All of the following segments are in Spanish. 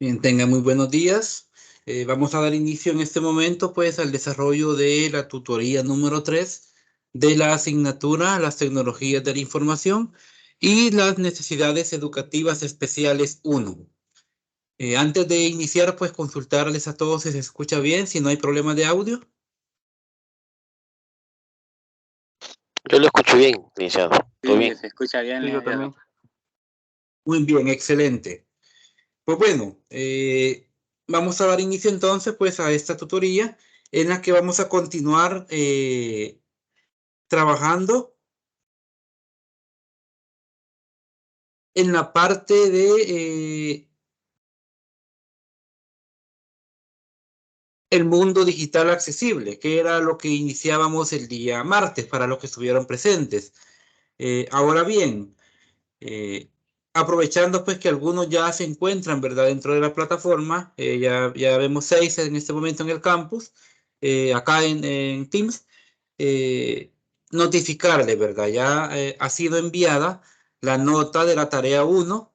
Bien, tenga muy buenos días. Vamos a dar inicio en este momento, pues, al desarrollo de la tutoría número 3 de la asignatura Las tecnologías de la información y las necesidades educativas especiales 1. Antes de iniciar, pues, consultarles a todos si se escucha bien, si no hay problema de audio. Yo lo escucho bien, licenciado. ¿Todo Sí, bien? se escucha bien, Sí, yo licenciado. también. Muy bien, excelente. Pues bueno, vamos a dar inicio entonces, pues, a esta tutoría en la que vamos a continuar trabajando en la parte de el mundo digital accesible, que era lo que iniciábamos el día martes para los que estuvieron presentes. Ahora bien, aprovechando pues que algunos ya se encuentran, ¿verdad?, dentro de la plataforma, ya vemos 6 en este momento en el campus, acá en Teams, notificarle, ¿verdad? Ya ha sido enviada la nota de la tarea 1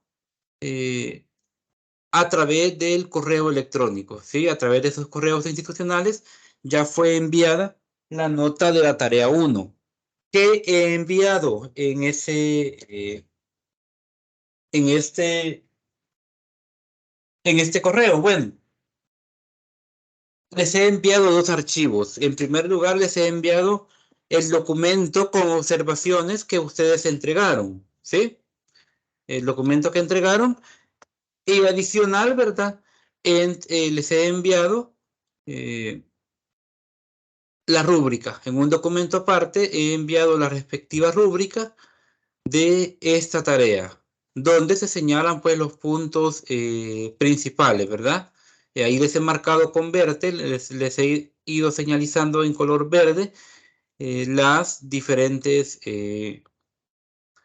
a través del correo electrónico, ¿sí? A través de esos correos institucionales ya fue enviada la nota de la tarea 1 que he enviado en este correo. Bueno, les he enviado dos archivos. En primer lugar, les he enviado el documento con observaciones que ustedes entregaron, ¿sí? El documento que entregaron. Y adicional, ¿verdad? Les he enviado la rúbrica. En un documento aparte he enviado la respectiva rúbrica de esta tarea, donde se señalan pues los puntos principales, ¿verdad? Ahí les he marcado con verde, les he ido señalizando en color verde las diferentes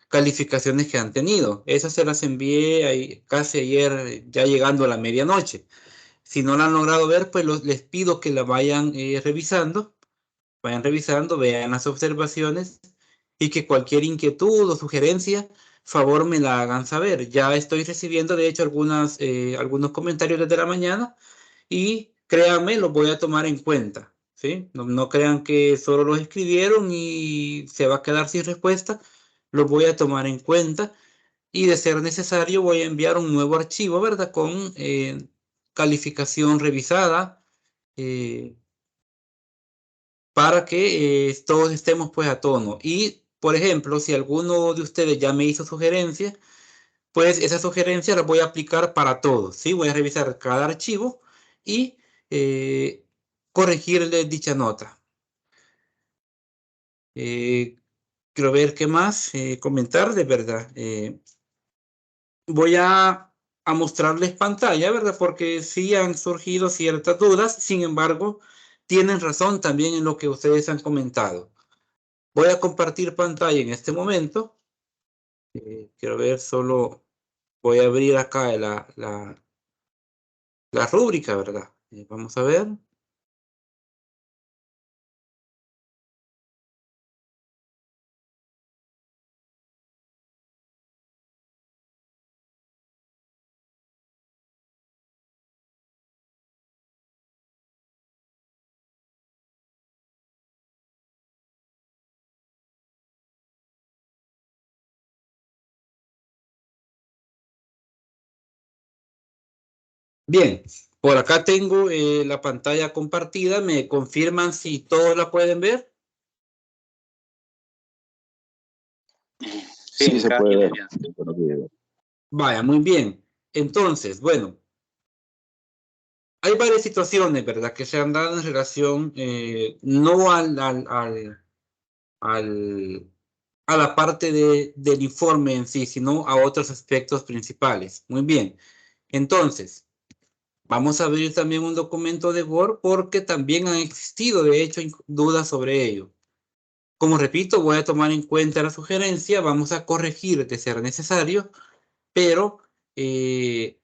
calificaciones que han tenido. Esas se las envié casi ayer, ya llegando a la medianoche. Si no la han logrado ver, pues les pido que la vayan revisando, vean las observaciones y que cualquier inquietud o sugerencia, favor me la hagan saber. Ya estoy recibiendo, de hecho, algunos comentarios desde la mañana y créanme, los voy a tomar en cuenta, ¿sí? No crean que solo los escribieron y se va a quedar sin respuesta. Los voy a tomar en cuenta y de ser necesario voy a enviar un nuevo archivo, ¿verdad? Con calificación revisada para que todos estemos pues a tono. Y, por ejemplo, si alguno de ustedes ya me hizo sugerencia, pues esa sugerencia la voy a aplicar para todos, ¿sí? Voy a revisar cada archivo y corregirle dicha nota. Quiero ver qué más comentar, de verdad. Voy a mostrarles pantalla, ¿verdad? Porque sí han surgido ciertas dudas, sin embargo, tienen razón también en lo que ustedes han comentado. Voy a compartir pantalla en este momento. Quiero ver, solo voy a abrir acá la rúbrica, ¿verdad? Vamos a ver. Bien, por acá tengo la pantalla compartida. ¿Me confirman si todos la pueden ver? Sí, se puede ver. Vaya, muy bien. Entonces, bueno, hay varias situaciones, ¿verdad?, que se han dado en relación no a la parte del informe en sí, sino a otros aspectos principales. Muy bien. Entonces, vamos a abrir también un documento de Word porque también han existido, de hecho, dudas sobre ello. Como repito, voy a tomar en cuenta la sugerencia, vamos a corregir de ser necesario, pero me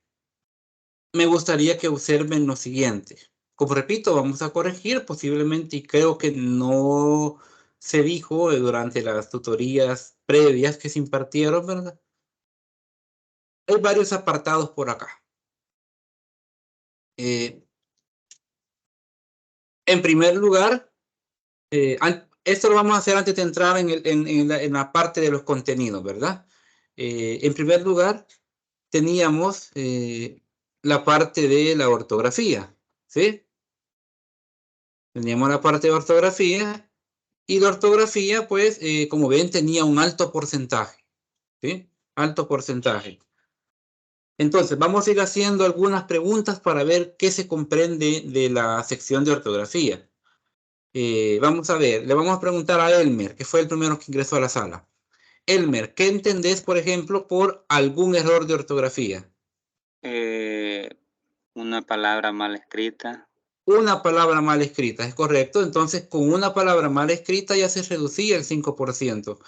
gustaría que observen lo siguiente. Como repito, vamos a corregir posiblemente, y creo que no se dijo durante las tutorías previas que se impartieron, ¿verdad? Hay varios apartados por acá. En primer lugar, esto lo vamos a hacer antes de entrar en la parte de los contenidos, ¿verdad? En primer lugar, teníamos la parte de la ortografía, ¿sí? Teníamos la parte de ortografía y la ortografía, pues, como ven, tenía un alto porcentaje, ¿sí? Alto porcentaje. Entonces, vamos a ir haciendo algunas preguntas para ver qué se comprende de la sección de ortografía. Vamos a ver, le vamos a preguntar a Elmer, que fue el primero que ingresó a la sala. Elmer, ¿qué entendés, por ejemplo, por algún error de ortografía? Una palabra mal escrita. Una palabra mal escrita, es correcto. Entonces, con una palabra mal escrita ya se reducía el 5%.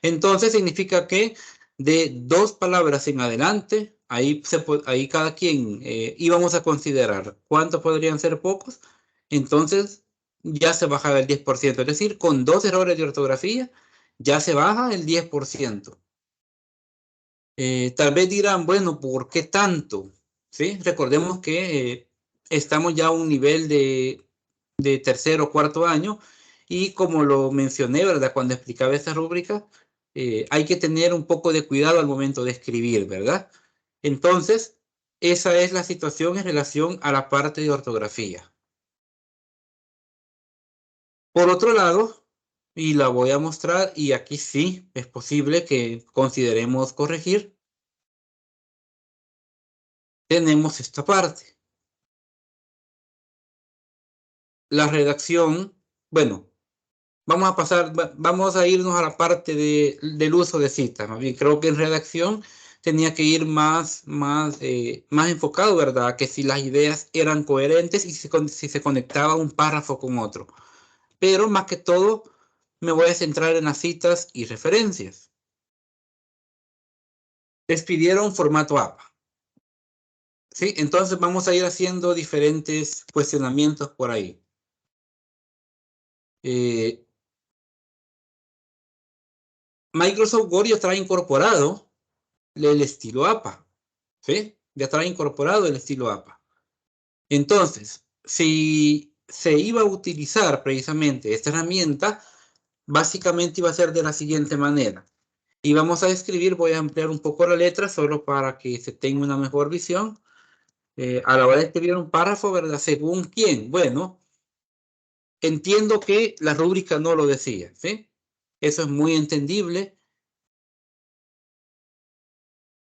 Entonces, significa que de dos palabras en adelante, ahí cada quien íbamos a considerar cuántos podrían ser pocos. Entonces, ya se bajaba el 10%. Es decir, con dos errores de ortografía, ya se baja el 10%. Tal vez dirán, bueno, ¿por qué tanto? ¿Sí? Recordemos que estamos ya a un nivel de tercer o cuarto año y como lo mencioné, ¿verdad? Cuando explicaba esta rúbrica, hay que tener un poco de cuidado al momento de escribir, ¿verdad? Entonces, esa es la situación en relación a la parte de ortografía. Por otro lado, y la voy a mostrar, y aquí sí es posible que consideremos corregir, tenemos esta parte. La redacción, bueno, vamos a irnos a la parte del uso de citas. Más bien, creo que en redacción tenía que ir más enfocado, ¿verdad? Que si las ideas eran coherentes y si se conectaba un párrafo con otro. Pero más que todo, me voy a centrar en las citas y referencias. Les pidieron formato APA. ¿Sí? Entonces vamos a ir haciendo diferentes cuestionamientos por ahí. Microsoft Word ya trae incorporado el estilo APA, ¿sí? Ya trae incorporado el estilo APA. Entonces, si se iba a utilizar precisamente esta herramienta, básicamente iba a ser de la siguiente manera. Y vamos a escribir, voy a ampliar un poco la letra solo para que se tenga una mejor visión. A la hora de escribir un párrafo, ¿verdad? ¿Según quién? Bueno, entiendo que la rúbrica no lo decía, ¿sí? Eso es muy entendible.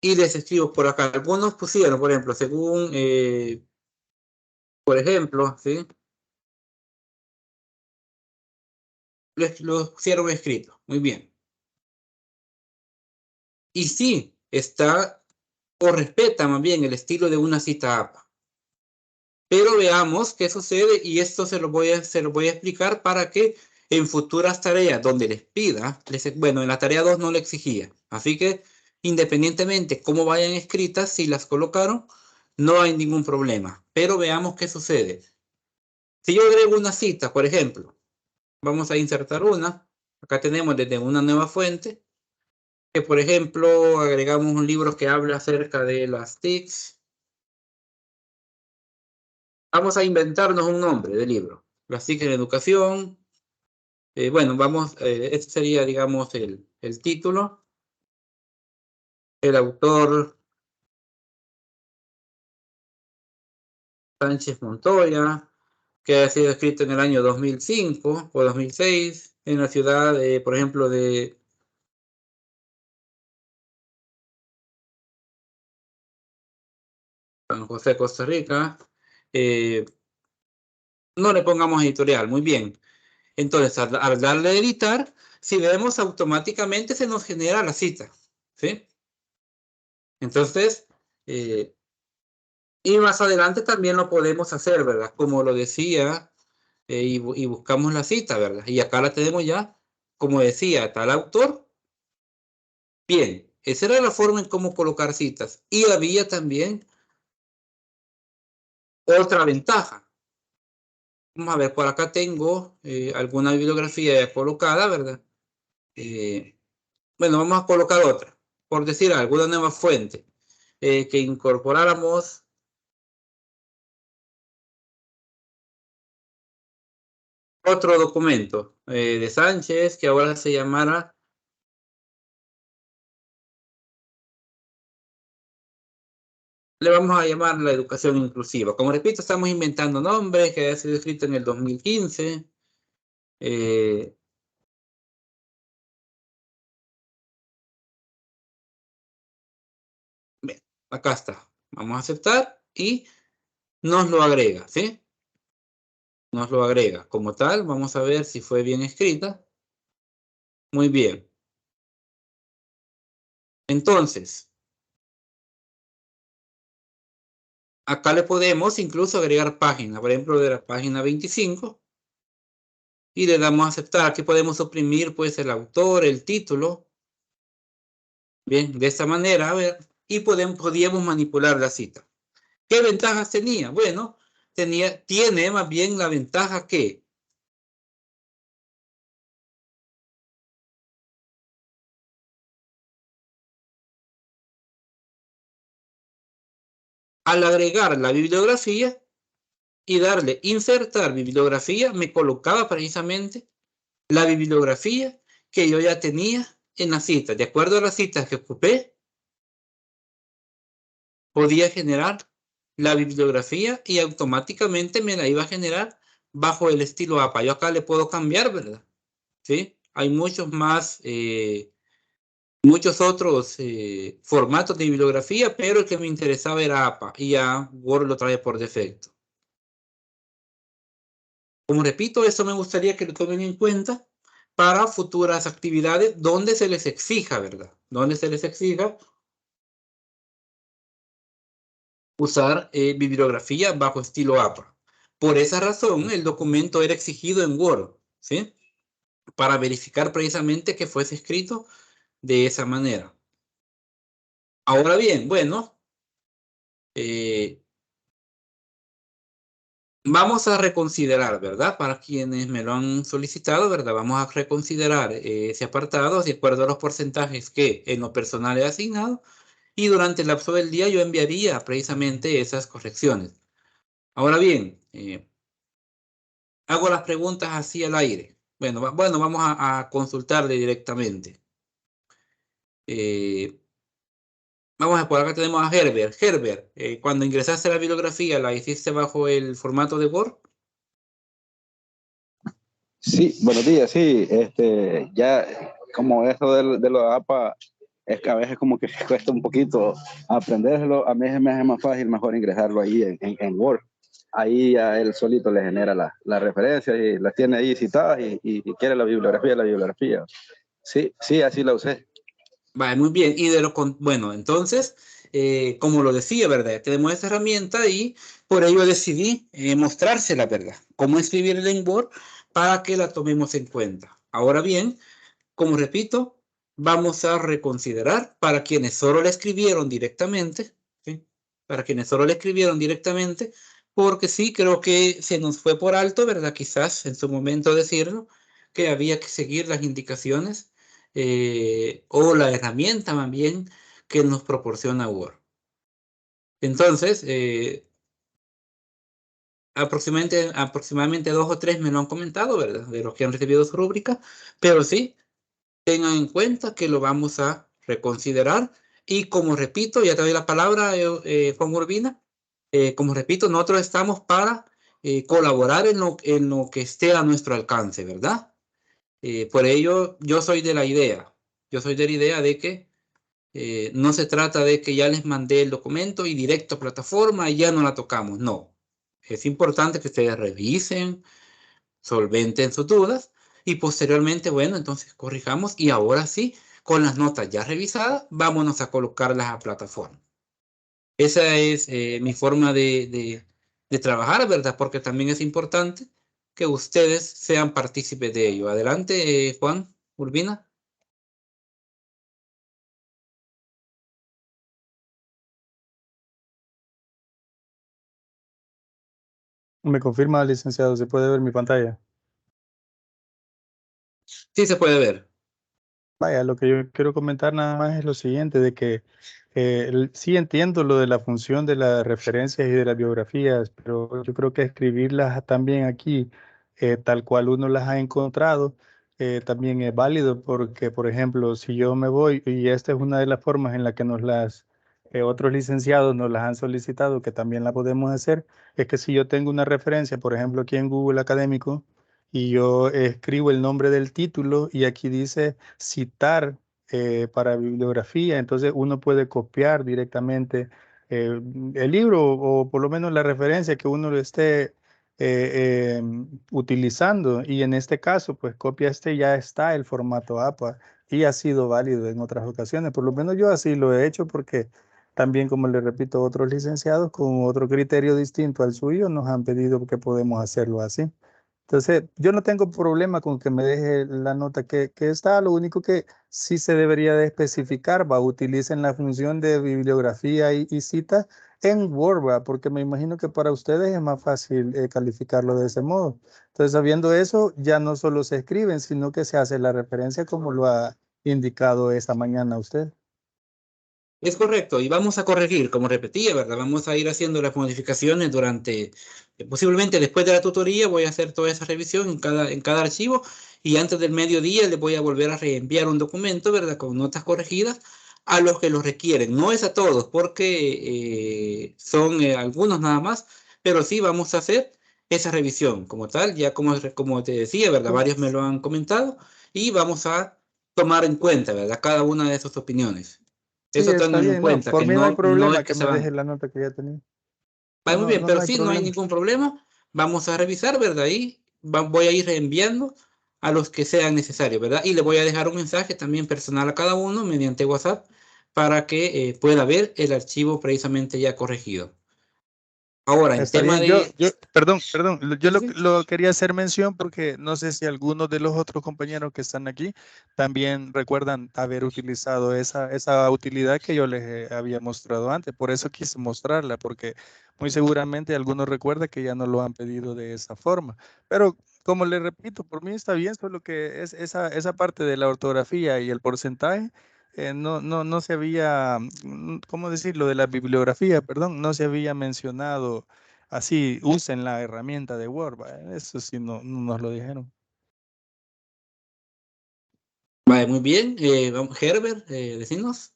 Y les escribo por acá. Algunos pusieron, por ejemplo, según, por ejemplo, ¿sí? Lo pusieron escrito. Muy bien. Y sí, está o respeta más bien el estilo de una cita APA. Pero veamos qué sucede y esto se lo voy a explicar para que en futuras tareas donde les pida, bueno, en la tarea 2 no le exigía. Así que independientemente cómo vayan escritas, si las colocaron, no hay ningún problema. Pero veamos qué sucede. Si yo agrego una cita, por ejemplo, vamos a insertar una. Acá tenemos desde una nueva fuente, que por ejemplo agregamos un libro que habla acerca de las TICs. Vamos a inventarnos un nombre de libro. Las TICs en educación. Bueno, este sería, digamos, el título. El autor Sánchez Montoya, que ha sido escrito en el año 2005 o 2006 en la ciudad, por ejemplo, de San José, Costa Rica. No le pongamos editorial, muy bien. Entonces, al darle a editar, si vemos automáticamente se nos genera la cita, ¿sí? Entonces, y más adelante también lo podemos hacer, ¿verdad? Como lo decía, y buscamos la cita, ¿verdad? Y acá la tenemos ya, como decía, tal autor. Bien, esa era la forma en cómo colocar citas. Y había también otra ventaja. Vamos a ver, por acá tengo alguna bibliografía ya colocada, ¿verdad? Bueno, vamos a colocar otra, por decir alguna nueva fuente, que incorporáramos otro documento de Sánchez que ahora se llamará le vamos a llamar la educación inclusiva. Como repito, estamos inventando nombres que ha sido escrito en el 2015. Bien, acá está. Vamos a aceptar y nos lo agrega, ¿sí? Nos lo agrega. Como tal, vamos a ver si fue bien escrita. Muy bien. Entonces, acá le podemos incluso agregar página, por ejemplo, de la página 25. Y le damos a aceptar. Aquí podemos oprimir pues el autor, el título. Bien, de esta manera, a ver, y podíamos manipular la cita. ¿Qué ventajas tenía? Bueno, tiene más bien la ventaja que al agregar la bibliografía y darle insertar bibliografía, me colocaba precisamente la bibliografía que yo ya tenía en la cita. De acuerdo a las citas que ocupé, podía generar la bibliografía y automáticamente me la iba a generar bajo el estilo APA. Yo acá le puedo cambiar, ¿verdad? ¿Sí? Hay muchos otros formatos de bibliografía, pero el que me interesaba era APA y ya Word lo trae por defecto. Como repito, eso me gustaría que lo tomen en cuenta para futuras actividades donde se les exija, ¿verdad? Donde se les exija usar bibliografía bajo estilo APA. Por esa razón, el documento era exigido en Word, ¿sí? Para verificar precisamente que fuese escrito de esa manera. Ahora bien, bueno, vamos a reconsiderar, ¿verdad? Para quienes me lo han solicitado, ¿verdad? Vamos a reconsiderar ese apartado de acuerdo a los porcentajes que en lo personal he asignado y durante el lapso del día yo enviaría precisamente esas correcciones. Ahora bien, hago las preguntas así al aire. Bueno, vamos a consultarle directamente. Vamos a por acá tenemos a Herbert. Herbert, cuando ingresaste la bibliografía, ¿la hiciste bajo el formato de Word? Sí, buenos días, sí, ya como eso de los APA, es que a veces como que cuesta un poquito aprenderlo, a mí se me hace más fácil, mejor ingresarlo ahí en Word. Ahí ya él solito le genera la referencia y las tiene ahí citadas y quiere la bibliografía. Sí, sí, así la usé. Vale, muy bien. Bueno, entonces, como lo decía, ¿verdad? Tenemos esta herramienta y por ello decidí mostrársela, ¿verdad? Cómo escribirla en Word para que la tomemos en cuenta. Ahora bien, como repito, vamos a reconsiderar para quienes solo la escribieron directamente, ¿sí? Para quienes solo la escribieron directamente, porque sí, creo que se nos fue por alto, ¿verdad? Quizás en su momento decirlo, que había que seguir las indicaciones o la herramienta más bien que nos proporciona Word. Entonces, aproximadamente 2 o 3 me lo han comentado, ¿verdad? De los que han recibido su rúbrica, pero sí, tengan en cuenta que lo vamos a reconsiderar y como repito, ya te doy la palabra, Juan Urbina, como repito, nosotros estamos para colaborar en lo que esté a nuestro alcance, ¿verdad? Por ello, yo soy de la idea de que no se trata de que ya les mandé el documento y directo a plataforma y ya no la tocamos, no. Es importante que ustedes revisen, solventen sus dudas y posteriormente, bueno, entonces corrijamos y ahora sí, con las notas ya revisadas, vámonos a colocarlas a plataforma. Esa es mi forma de trabajar, ¿verdad? Porque también es importante que ustedes sean partícipes de ello. Adelante, Juan Urbina. Me confirma, licenciado, ¿se puede ver mi pantalla? Sí se puede ver. Vaya, lo que yo quiero comentar nada más es lo siguiente, de que sí entiendo lo de la función de las referencias y de las biografías, pero yo creo que escribirlas también aquí tal cual uno las ha encontrado, también es válido porque, por ejemplo, si yo me voy, y esta es una de las formas en la que otros licenciados nos las han solicitado, que también la podemos hacer, es que si yo tengo una referencia, por ejemplo, aquí en Google Académico, y yo escribo el nombre del título y aquí dice citar para bibliografía, entonces uno puede copiar directamente el libro o por lo menos la referencia que uno lo esté utilizando, y en este caso pues copia ya está el formato APA y ha sido válido en otras ocasiones, por lo menos yo así lo he hecho porque también, como le repito, otros licenciados con otro criterio distinto al suyo nos han pedido que podemos hacerlo así. Entonces, yo no tengo problema con que me deje la nota que está, lo único que sí se debería de especificar, utilicen la función de bibliografía y cita en Word, porque me imagino que para ustedes es más fácil calificarlo de ese modo. Entonces, sabiendo eso, ya no solo se escriben, sino que se hace la referencia como lo ha indicado esta mañana usted. Es correcto, y vamos a corregir, como repetía, ¿verdad? Vamos a ir haciendo las modificaciones durante, posiblemente después de la tutoría, voy a hacer toda esa revisión en cada archivo, y antes del mediodía le voy a volver a reenviar un documento, ¿verdad? Con notas corregidas a los que lo requieren. No es a todos, porque son algunos nada más, pero sí vamos a hacer esa revisión como tal, ya como te decía, ¿verdad? Varios me lo han comentado, y vamos a tomar en cuenta, ¿verdad? Cada una de sus opiniones. Sí, Eso está tengan en bien, no, cuenta, por que mí no hay no es problema que que se me deje van. la nota que ya tenía. No, Vale, muy no, bien, no, no pero hay sí, no hay problema. ningún problema. Vamos a revisar, ¿verdad? Y voy a ir reenviando a los que sean necesarios, ¿verdad? Y le voy a dejar un mensaje también personal a cada uno mediante WhatsApp para que pueda ver el archivo precisamente ya corregido. Ahora, en Está tema bien, de... perdón, yo Sí, sí. lo quería hacer mención porque no sé si algunos de los otros compañeros que están aquí también recuerdan haber utilizado esa utilidad que yo les había mostrado antes. Por eso quise mostrarla, porque muy seguramente algunos recuerdan que ya no lo han pedido de esa forma. Pero como les repito, por mí está bien, solo que es esa parte de la ortografía y el porcentaje. No se había, ¿cómo decirlo? De la bibliografía, perdón, no se había mencionado así, usen la herramienta de Word. Eso sí, no nos lo dijeron. Vale, muy bien. Vamos, Herbert, decinos.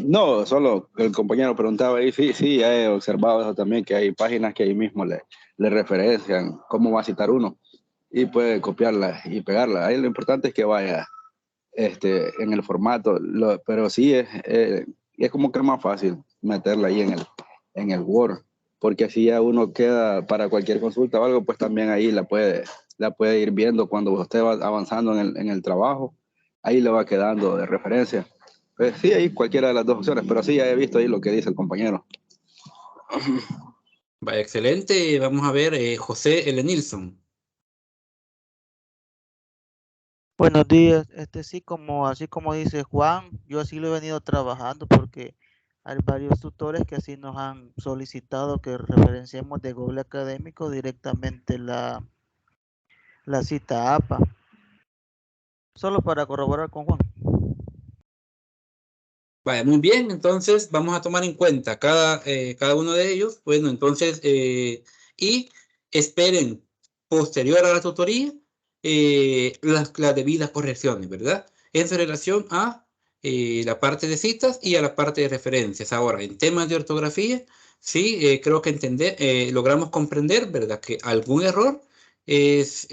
No, solo el compañero preguntaba ahí, sí, sí, he observado eso también, que hay páginas que ahí mismo le referencian cómo va a citar uno y puede copiarla y pegarla. Ahí lo importante es que vaya en el formato, pero sí es como que es más fácil meterla ahí en el Word, porque así ya uno queda para cualquier consulta o algo, pues también ahí la puede ir viendo cuando usted va avanzando en el trabajo, ahí le va quedando de referencia. Pues sí, ahí cualquiera de las dos opciones, pero sí, ya he visto ahí lo que dice el compañero. Vale, excelente. Vamos a ver, José L. Nilsson. Buenos días, sí, así como dice Juan, yo así lo he venido trabajando porque hay varios tutores que así nos han solicitado que referenciemos de Google Académico directamente la cita APA, solo para corroborar con Juan. Vale, muy bien, entonces vamos a tomar en cuenta cada uno de ellos. Bueno, entonces, y esperen posterior a la tutoría las debidas correcciones, ¿verdad? En relación a la parte de citas y a la parte de referencias. Ahora, en temas de ortografía, sí, creo que logramos comprender, ¿verdad? Que algún error es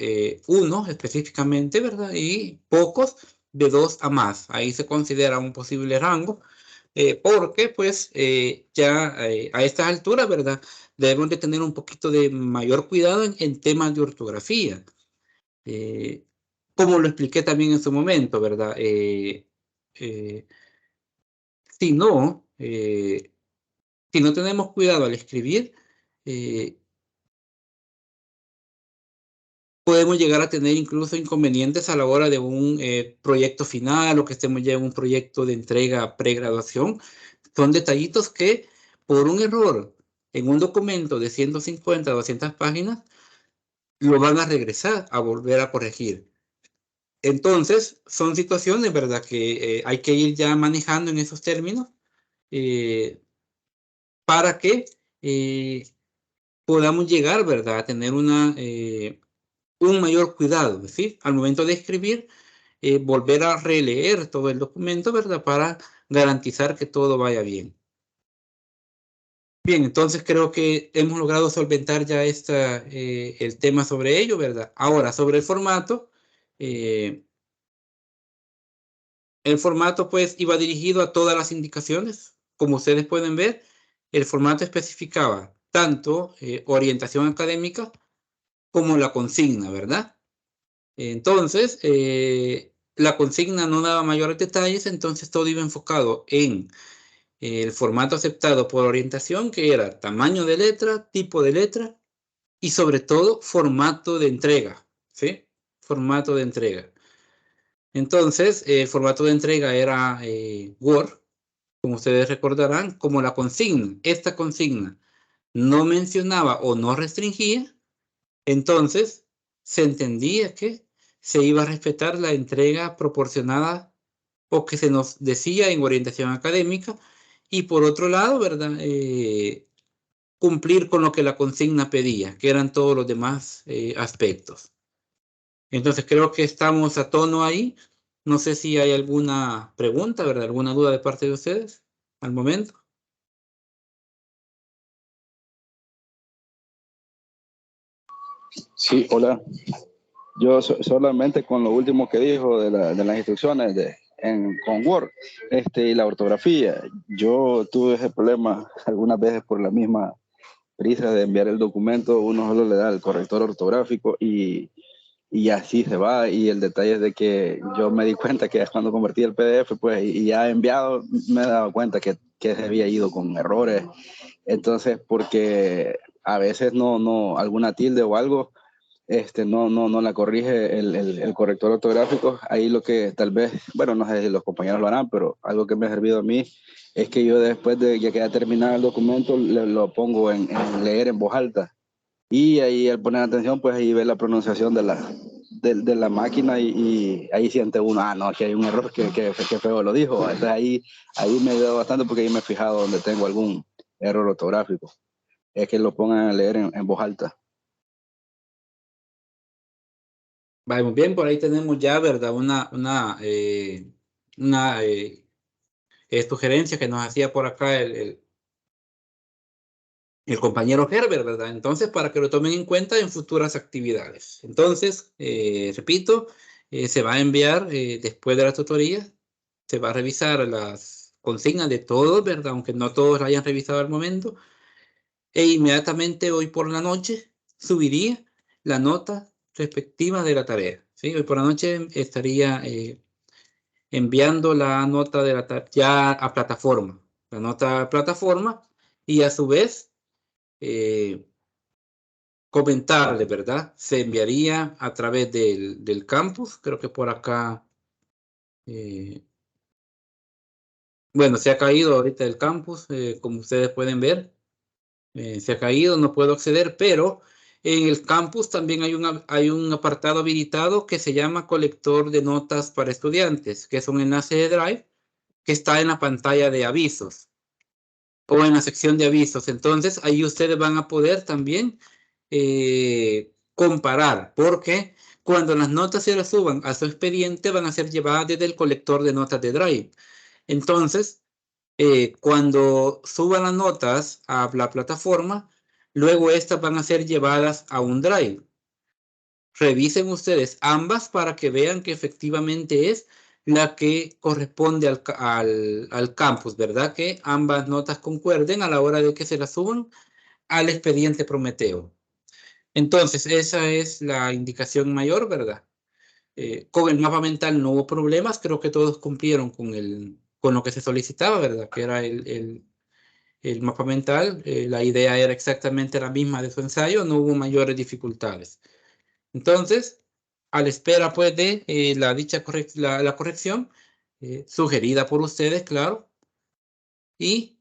uno específicamente, ¿verdad? Y pocos de dos a más. Ahí se considera un posible rango, porque pues ya a estas alturas, ¿verdad? Debemos de tener un poquito de mayor cuidado en temas de ortografía. Eh, Como lo expliqué también en su momento, ¿verdad? Eh, si no, eh, si no tenemos cuidado al escribir, eh, podemos llegar a tener incluso inconvenientes a la hora de un proyecto final o que estemos ya en un proyecto de entrega pregraduación. Son detallitos que por un error en un documento de 150 200 páginas lo van a regresar a volver a corregir. Entonces, son situaciones, ¿verdad?, que hay que ir ya manejando en esos términos, para que podamos llegar, ¿verdad?, a tener un mayor cuidado, es decir, al momento de escribir, volver a releer todo el documento, ¿verdad?, para garantizar que todo vaya bien. Bien, entonces creo que hemos logrado solventar ya el tema sobre ello, ¿verdad? Ahora, sobre el formato pues iba dirigido a todas las indicaciones. Como ustedes pueden ver, el formato especificaba tanto orientación académica como la consigna, ¿verdad? Entonces, la consigna no daba mayores detalles, entonces todo iba enfocado en el formato aceptado por orientación, que era tamaño de letra, tipo de letra y sobre todo formato de entrega, ¿sí? Formato de entrega. Entonces, el formato de entrega era Word, como ustedes recordarán, como la consigna. Esta consigna no mencionaba o no restringía, entonces se entendía que se iba a respetar la entrega proporcionada o que se nos decía en orientación académica, y por otro lado, ¿verdad?, cumplir con lo que la consigna pedía, que eran todos los demás aspectos. Entonces creo que estamos a tono ahí. No sé si hay alguna pregunta, ¿verdad?, alguna duda de parte de ustedes al momento. Sí, hola. Yo solamente con lo último que dijo de las instrucciones con Word y la ortografía, yo tuve ese problema algunas veces por la misma prisa de enviar el documento. Uno solo le da el corrector ortográfico y así se va. Y el detalle es de que yo me di cuenta que cuando convertí el PDF pues, y ya enviado, me he dado cuenta que se había ido con errores. Entonces, porque a veces no alguna tilde o algo no la corrige el corrector ortográfico. Ahí lo que tal vez, bueno, no sé si los compañeros lo harán, pero algo que me ha servido a mí es que yo después de ya que haya terminado el documento, lo pongo en leer en voz alta. Y ahí al poner atención, pues ahí ve la pronunciación de la máquina y ahí siente uno, no, que hay un error, que feo lo dijo. Entonces ahí me ayuda bastante porque ahí me he fijado donde tengo algún error ortográfico. Es que lo pongan a leer en voz alta. Vamos bien, por ahí tenemos ya, ¿verdad?, una sugerencia que nos hacía por acá el compañero Herbert, ¿verdad? Entonces, para que lo tomen en cuenta en futuras actividades. Entonces, repito, se va a enviar después de la tutoría, se va a revisar las consignas de todos, ¿verdad?, aunque no todos la hayan revisado al momento, e inmediatamente hoy por la noche subiría la nota respectiva de la tarea, ¿sí? Hoy por la noche estaría enviando la nota de la tarea ya a plataforma, la nota a plataforma, y a su vez comentarle, ¿verdad? Se enviaría a través del campus, creo que por acá, bueno, se ha caído ahorita el campus, como ustedes pueden ver, se ha caído, no puedo acceder, pero en el campus también hay un apartado habilitado que se llama colector de notas para estudiantes, que es un enlace de Drive que está en la pantalla de avisos o en la sección de avisos. Entonces ahí ustedes van a poder también comparar, porque cuando las notas se las suban a su expediente van a ser llevadas desde el colector de notas de Drive. Entonces, cuando suban las notas a la plataforma, luego estas van a ser llevadas a un Drive. Revisen ustedes ambas para que vean que efectivamente es la que corresponde al campus, ¿verdad? Que ambas notas concuerden a la hora de que se las suban al expediente Prometeo. Entonces, esa es la indicación mayor, ¿verdad? Con el mapa mental no hubo problemas, creo que todos cumplieron con lo que se solicitaba, ¿verdad? Que era el mapa mental. La idea era exactamente la misma de su ensayo, no hubo mayores dificultades. Entonces, a la espera pues de la corrección sugerida por ustedes, claro, y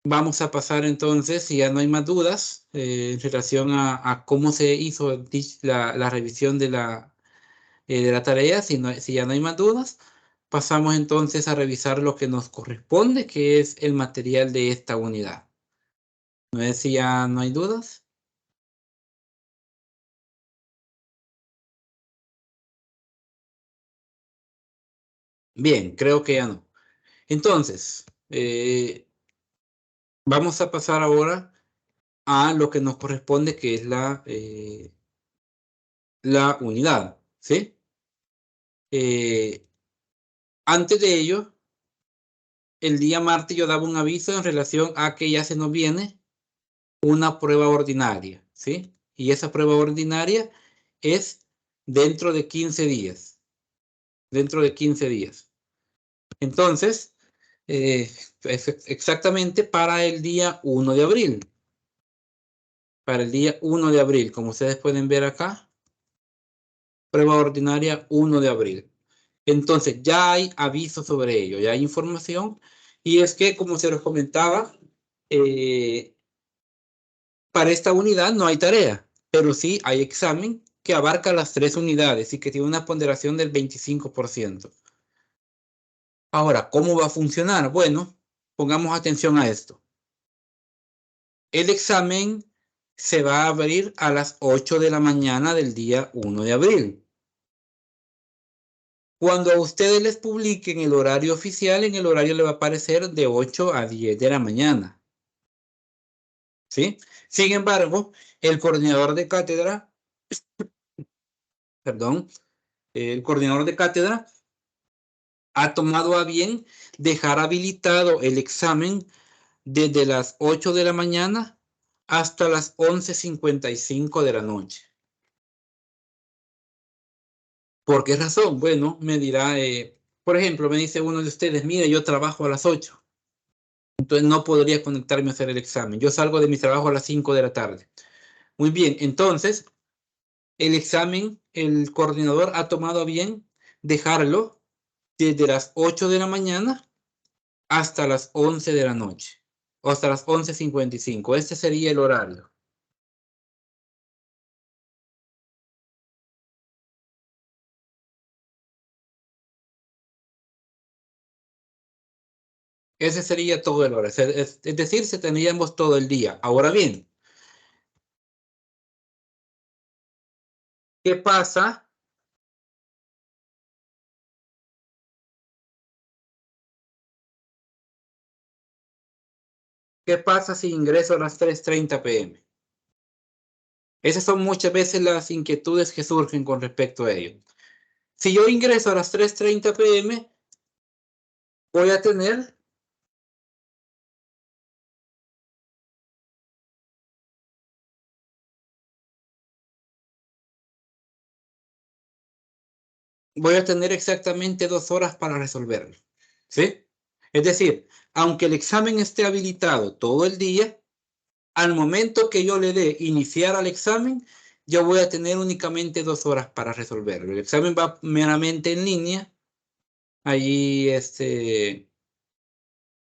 vamos a pasar entonces, si ya no hay más dudas en relación a cómo se hizo la revisión de la tarea, si ya no hay más dudas, pasamos entonces a revisar lo que nos corresponde, que es el material de esta unidad. No sé si ya no hay dudas. Bien, creo que ya no. Entonces, vamos a pasar ahora a lo que nos corresponde, que es la unidad, ¿sí? Antes de ello, el día martes yo daba un aviso en relación a que ya se nos viene una prueba ordinaria, ¿sí? Y esa prueba ordinaria es dentro de 15 días. Dentro de 15 días. Entonces, es exactamente para el día 1 de abril. Para el día 1 de abril, como ustedes pueden ver acá, prueba ordinaria 1 de abril. Entonces, ya hay aviso sobre ello, ya hay información. Y es que, como se los comentaba, para esta unidad no hay tarea, pero sí hay examen que abarca las 3 unidades y que tiene una ponderación del 25%. Ahora, ¿cómo va a funcionar? Bueno, pongamos atención a esto. El examen se va a abrir a las 8 de la mañana del día 1 de abril. Cuando a ustedes les publiquen el horario oficial, en el horario le va a aparecer de 8 a 10 de la mañana. ¿Sí? Sin embargo, el coordinador de cátedra, perdón, el coordinador de cátedra ha tomado a bien dejar habilitado el examen desde las 8 de la mañana hasta las 11:55 de la noche. ¿Por qué razón? Bueno, me dirá, por ejemplo, me dice uno de ustedes, mire, yo trabajo a las 8, entonces no podría conectarme a hacer el examen. Yo salgo de mi trabajo a las 5 de la tarde. Muy bien, entonces, el examen, el coordinador ha tomado a bien dejarlo desde las 8 de la mañana hasta las 11 de la noche, o hasta las 11:55. Este sería el horario. Ese sería todo el horario. Es decir, se tendríamos todo el día. Ahora bien, ¿qué pasa? ¿Qué pasa si ingreso a las 3:30 p.m.? Esas son muchas veces las inquietudes que surgen con respecto a ello. Si yo ingreso a las 3:30 p.m., voy a tener exactamente 2 horas para resolverlo, ¿sí? Es decir, aunque el examen esté habilitado todo el día, al momento que yo le dé iniciar al examen, yo voy a tener únicamente 2 horas para resolverlo. El examen va meramente en línea. Allí,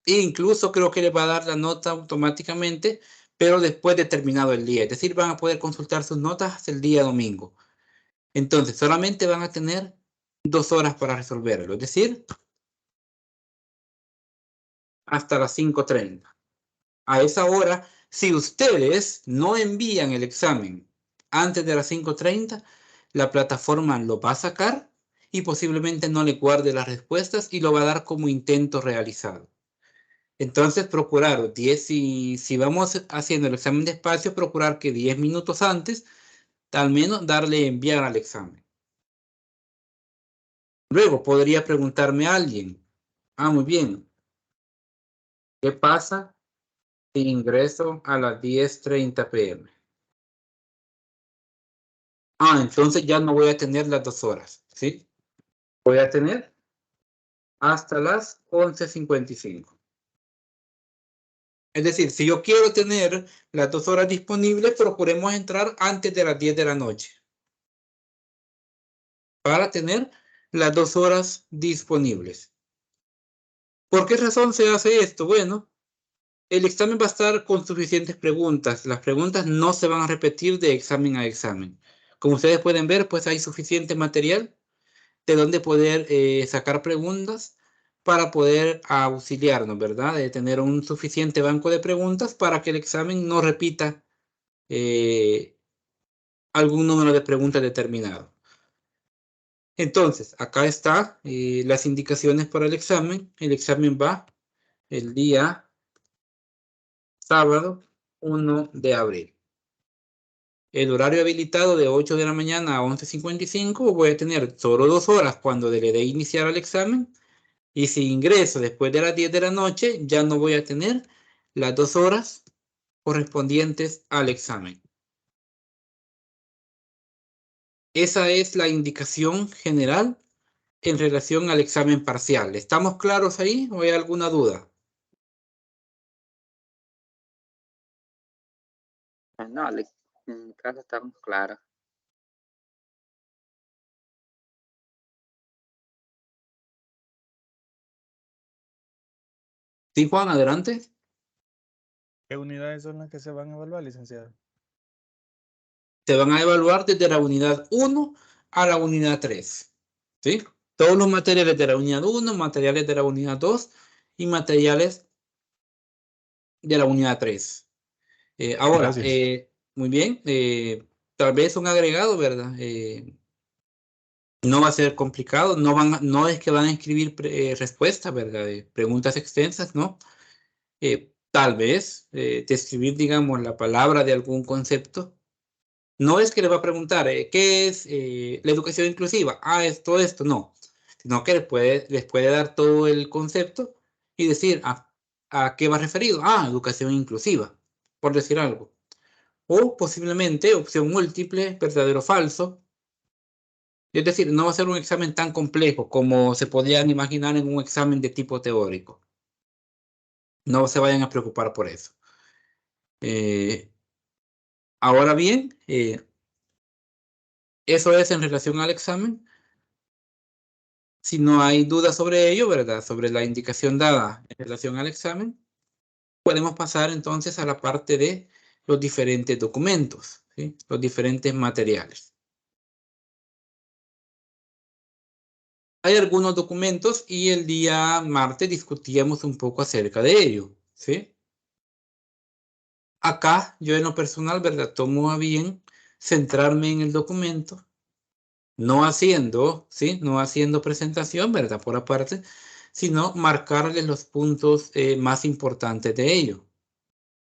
incluso creo que le va a dar la nota automáticamente, pero después de terminado el día. Es decir, van a poder consultar sus notas hasta el día domingo. Entonces, solamente van a tener 2 horas para resolverlo. Es decir, hasta las 5:30. A esa hora, si ustedes no envían el examen antes de las 5:30, la plataforma lo va a sacar y posiblemente no le guarde las respuestas y lo va a dar como intento realizado. Entonces, procurar 10, si vamos haciendo el examen despacio, procurar que 10 minutos antes, al menos darle enviar al examen. Luego podría preguntarme a alguien, muy bien, ¿qué pasa si ingreso a las 10:30 p.m.? Entonces ya no voy a tener las 2 horas, ¿sí? Voy a tener hasta las 11:55. Es decir, si yo quiero tener las 2 horas disponibles, procuremos entrar antes de las 10 de la noche para tener las 2 horas disponibles. ¿Por qué razón se hace esto? Bueno, el examen va a estar con suficientes preguntas. Las preguntas no se van a repetir de examen a examen. Como ustedes pueden ver, pues hay suficiente material de donde poder sacar preguntas para poder auxiliarnos, ¿verdad? De tener un suficiente banco de preguntas para que el examen no repita algún número de preguntas determinado. Entonces, acá está las indicaciones para el examen. El examen va el día sábado 1 de abril. El horario habilitado de 8 de la mañana a 11:55. Voy a tener solo 2 horas cuando le dé iniciar al examen. Y si ingreso después de las 10 de la noche, ya no voy a tener las 2 horas correspondientes al examen. Esa es la indicación general en relación al examen parcial. ¿Estamos claros ahí o hay alguna duda? No, en mi caso estamos claros. Sí, Juan, adelante. ¿Qué unidades son las que se van a evaluar, licenciado? Se van a evaluar desde la unidad 1 a la unidad 3. ¿Sí? Todos los materiales de la unidad 1, materiales de la unidad 2 y materiales de la unidad 3. Ahora, muy bien, tal vez un agregado, ¿verdad? No va a ser complicado, no es que van a escribir respuestas, ¿verdad? Preguntas extensas, ¿no? Tal vez describir, digamos, la palabra de algún concepto. No es que le va a preguntar, ¿qué es la educación inclusiva? Ah, esto, no. Sino que les puede dar todo el concepto y decir, ¿a qué va referido? Ah, educación inclusiva, por decir algo. O posiblemente opción múltiple, verdadero o falso. Es decir, no va a ser un examen tan complejo como se podrían imaginar en un examen de tipo teórico. No se vayan a preocupar por eso. Ahora bien, eso es en relación al examen. Si no hay duda sobre ello, ¿verdad? Sobre la indicación dada en relación al examen, podemos pasar entonces a la parte de los diferentes documentos, ¿sí? Los diferentes materiales. Hay algunos documentos y el día martes discutíamos un poco acerca de ello, ¿sí? Acá, yo en lo personal, ¿verdad? Tomo a bien centrarme en el documento, no haciendo, ¿sí? No haciendo presentación, ¿verdad? Por aparte, sino marcarles los puntos más importantes de ello,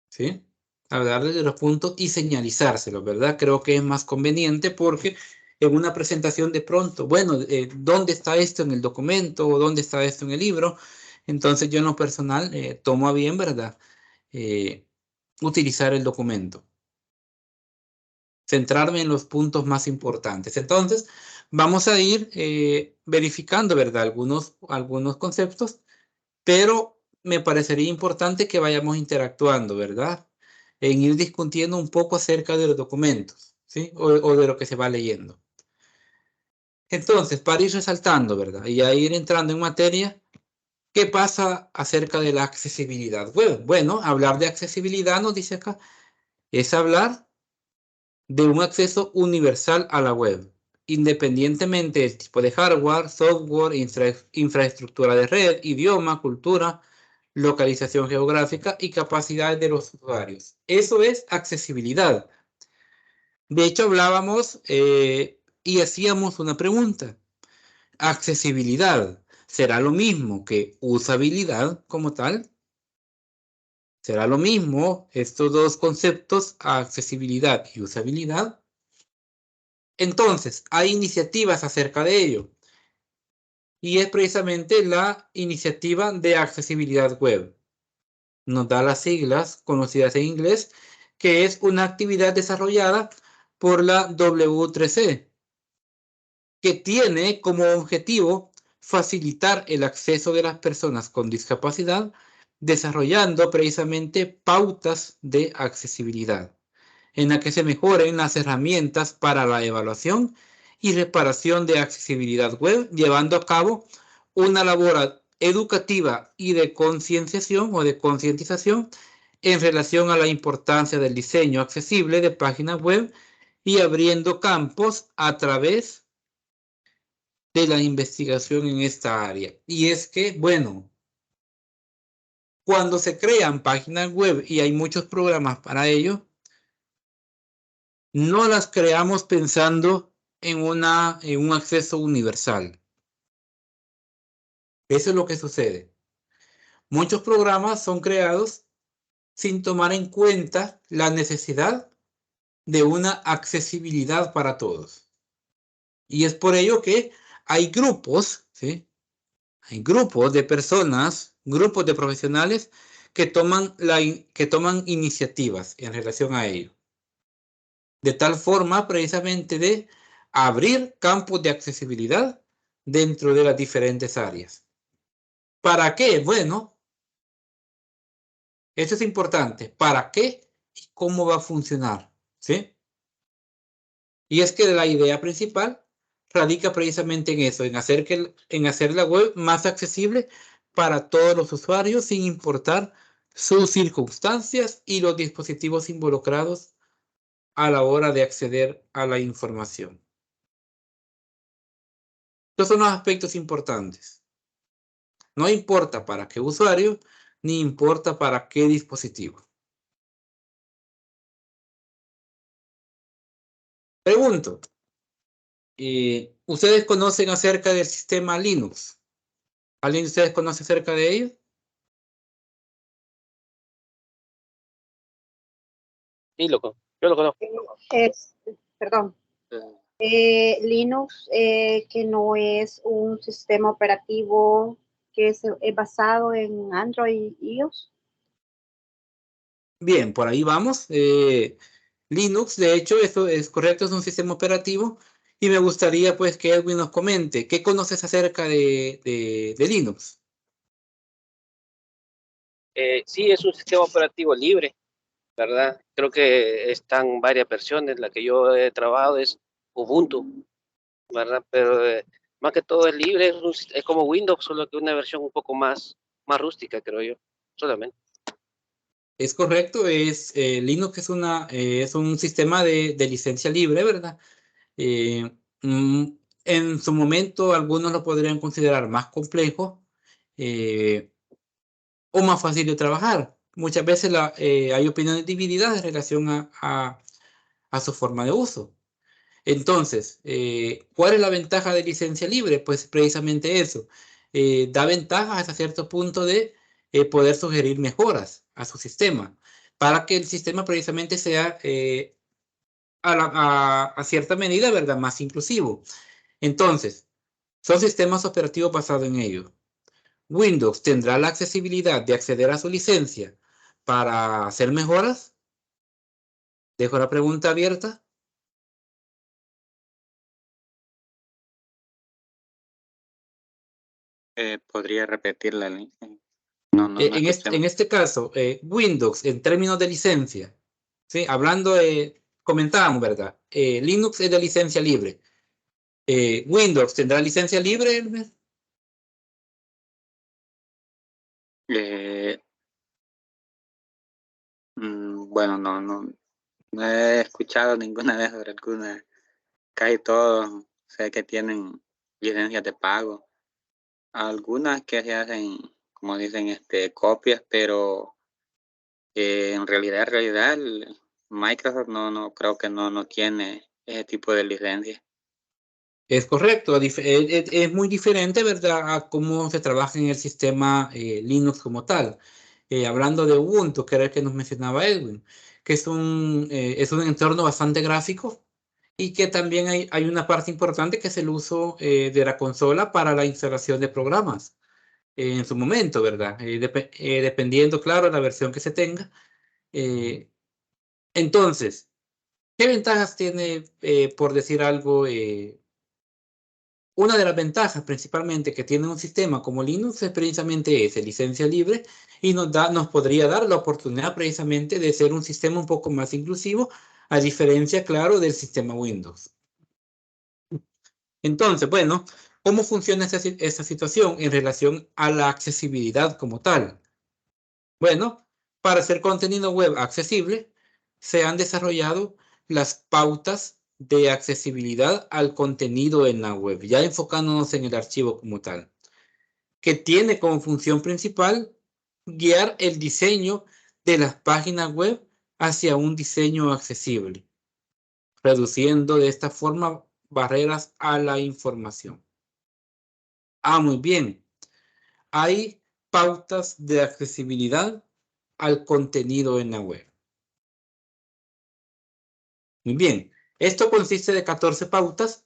¿sí? Hablarles de los puntos y señalizárselos, ¿verdad? Creo que es más conveniente porque en una presentación de pronto, bueno, ¿dónde está esto en el documento o dónde está esto en el libro? Entonces yo en lo personal tomo a bien, ¿verdad? Utilizar el documento. Centrarme en los puntos más importantes. Entonces, vamos a ir verificando, ¿verdad? Algunos conceptos, pero me parecería importante que vayamos interactuando, ¿verdad? En ir discutiendo un poco acerca de los documentos, ¿sí? O de lo que se va leyendo. Entonces, para ir resaltando, ¿verdad? Y a ir entrando en materia, ¿qué pasa acerca de la accesibilidad web? Bueno, hablar de accesibilidad, nos dice acá, es hablar de un acceso universal a la web, independientemente del tipo de hardware, software, infraestructura de red, idioma, cultura, localización geográfica y capacidades de los usuarios. Eso es accesibilidad. De hecho, hablábamos y hacíamos una pregunta. ¿Accesibilidad será lo mismo que usabilidad como tal? ¿Será lo mismo estos dos conceptos, accesibilidad y usabilidad? Entonces, hay iniciativas acerca de ello. Y es precisamente la iniciativa de accesibilidad web. Nos da las siglas conocidas en inglés, que es una actividad desarrollada por la W3C, que tiene como objetivo facilitar el acceso de las personas con discapacidad, desarrollando precisamente pautas de accesibilidad, en la que se mejoren las herramientas para la evaluación y reparación de accesibilidad web, llevando a cabo una labor educativa y de concienciación o de concientización en relación a la importancia del diseño accesible de páginas web y abriendo campos a través de la investigación en esta área. Y es que, bueno, cuando se crean páginas web y hay muchos programas para ello, no las creamos pensando en un acceso universal. Eso es lo que sucede. Muchos programas son creados sin tomar en cuenta la necesidad de una accesibilidad para todos. Y es por ello que hay grupos, ¿sí? Hay grupos de personas, grupos de profesionales que toman iniciativas en relación a ello. De tal forma, precisamente, de abrir campos de accesibilidad dentro de las diferentes áreas. ¿Para qué? Bueno, eso es importante. ¿Para qué y cómo va a funcionar? ¿Sí? Y es que la idea principal radica precisamente en eso, en hacer la web más accesible para todos los usuarios sin importar sus circunstancias y los dispositivos involucrados a la hora de acceder a la información. Estos son los aspectos importantes. No importa para qué usuario, ni importa para qué dispositivo. Pregunto, ¿ustedes conocen acerca del sistema Linux? ¿Alguien de ustedes conoce acerca de ello? Sí, loco. Yo lo conozco. Perdón, Eh, Linux, que no es un sistema operativo que es basado en Android y iOS. Bien, por ahí vamos. Linux, de hecho, eso es correcto, es un sistema operativo. Y me gustaría pues que Edwin nos comente, ¿qué conoces acerca de Linux? sí, es un sistema operativo libre, ¿verdad? Creo que están varias versiones. La que yo he trabajado es Ubuntu, ¿verdad? Pero más que todo es libre, es como Windows, solo que una versión un poco más rústica, creo yo, solamente. Es correcto, Linux es un sistema de licencia libre, ¿verdad? Eh, mm, en su momento algunos lo podrían considerar más complejo o más fácil de trabajar. Muchas veces hay opiniones divididas en relación a su forma de uso. Entonces, ¿cuál es la ventaja de licencia libre? Pues precisamente eso. Da ventajas hasta cierto punto de poder sugerir mejoras a su sistema para que el sistema precisamente sea a cierta medida, ¿verdad?, más inclusivo. Entonces, son sistemas operativos basados en ello. Windows tendrá la accesibilidad de acceder a su licencia para hacer mejoras. Dejo la pregunta abierta. ¿Podría repetirla? No escuché. En este caso, Windows, en términos de licencia, ¿sí? Hablando, comentábamos, ¿verdad? Linux es de licencia libre. ¿Windows tendrá licencia libre, Elmer? Eh, bueno, no he escuchado ninguna vez sobre alguna. Casi todos sé que tienen licencias de pago. Algunas que se hacen, como dicen, copias, pero en realidad, Microsoft no creo que no tiene ese tipo de licencia. Es correcto, es muy diferente, ¿verdad?, a cómo se trabaja en el sistema Linux como tal. Hablando de Ubuntu, que era el que nos mencionaba Edwin, que es un entorno bastante gráfico y que también hay una parte importante que es el uso de la consola para la instalación de programas en su momento, ¿verdad? Dependiendo, claro, de la versión que se tenga. Eh, entonces, ¿qué ventajas tiene, por decir algo? Una de las ventajas principalmente que tiene un sistema como Linux es precisamente ese, licencia libre, y nos podría dar la oportunidad precisamente de ser un sistema un poco más inclusivo, a diferencia, claro, del sistema Windows. Entonces, bueno, ¿cómo funciona esa situación en relación a la accesibilidad como tal? Bueno, para hacer contenido web accesible, se han desarrollado las pautas de accesibilidad al contenido en la web, ya enfocándonos en el archivo como tal, que tiene como función principal guiar el diseño de las páginas web hacia un diseño accesible, reduciendo de esta forma barreras a la información. Muy bien. Hay pautas de accesibilidad al contenido en la web. Muy bien. Esto consiste de 14 pautas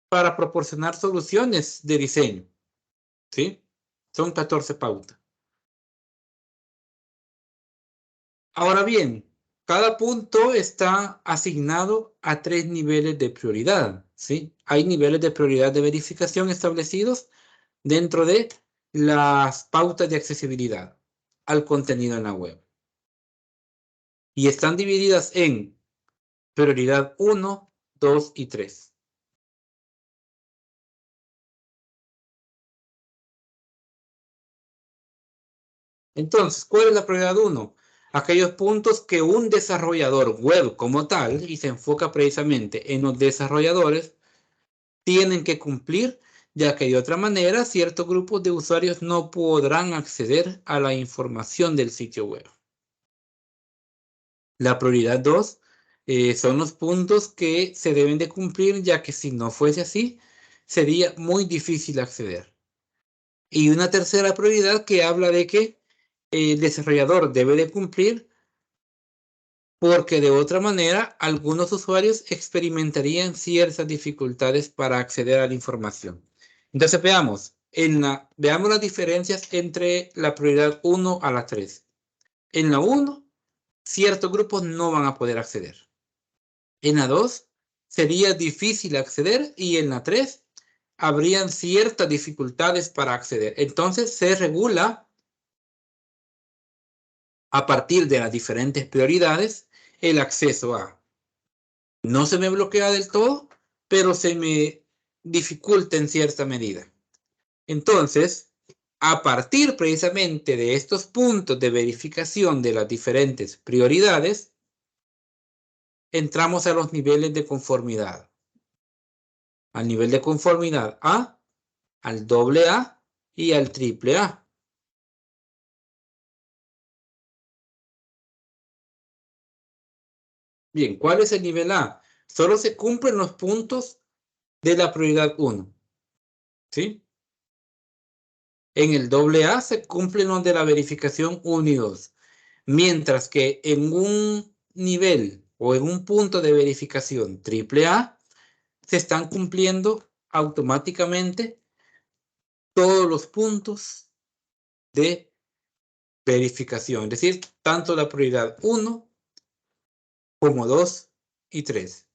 para proporcionar soluciones de diseño. ¿Sí? Son 14 pautas. Ahora bien, cada punto está asignado a 3 niveles de prioridad. ¿Sí? Hay niveles de prioridad de verificación establecidos dentro de las pautas de accesibilidad al contenido en la web. Y están divididas en prioridad 1, 2 y 3. Entonces, ¿cuál es la prioridad 1? Aquellos puntos que un desarrollador web como tal, y se enfoca precisamente en los desarrolladores, tienen que cumplir, ya que de otra manera ciertos grupos de usuarios no podrán acceder a la información del sitio web. La prioridad 2 son los puntos que se deben de cumplir, ya que si no fuese así, sería muy difícil acceder. Y una tercera prioridad que habla de que el desarrollador debe de cumplir, porque de otra manera algunos usuarios experimentarían ciertas dificultades para acceder a la información. Entonces veamos las diferencias entre la prioridad 1 a la 3. En la 1, ciertos grupos no van a poder acceder. En la 2, sería difícil acceder, y en la 3, habrían ciertas dificultades para acceder. Entonces se regula a partir de las diferentes prioridades el acceso a. No se me bloquea del todo, pero se me dificulta en cierta medida. Entonces, a partir precisamente de estos puntos de verificación de las diferentes prioridades, entramos a los niveles de conformidad. Al nivel de conformidad A, al AA y al AAA. Bien, ¿cuál es el nivel A? Solo se cumplen los puntos de la prioridad 1. ¿Sí? En el AA se cumplen los de la verificación 1 y 2. Mientras que en un nivel o en un punto de verificación AAA se están cumpliendo automáticamente todos los puntos de verificación. Es decir, tanto la prioridad 1 como 2 y 3.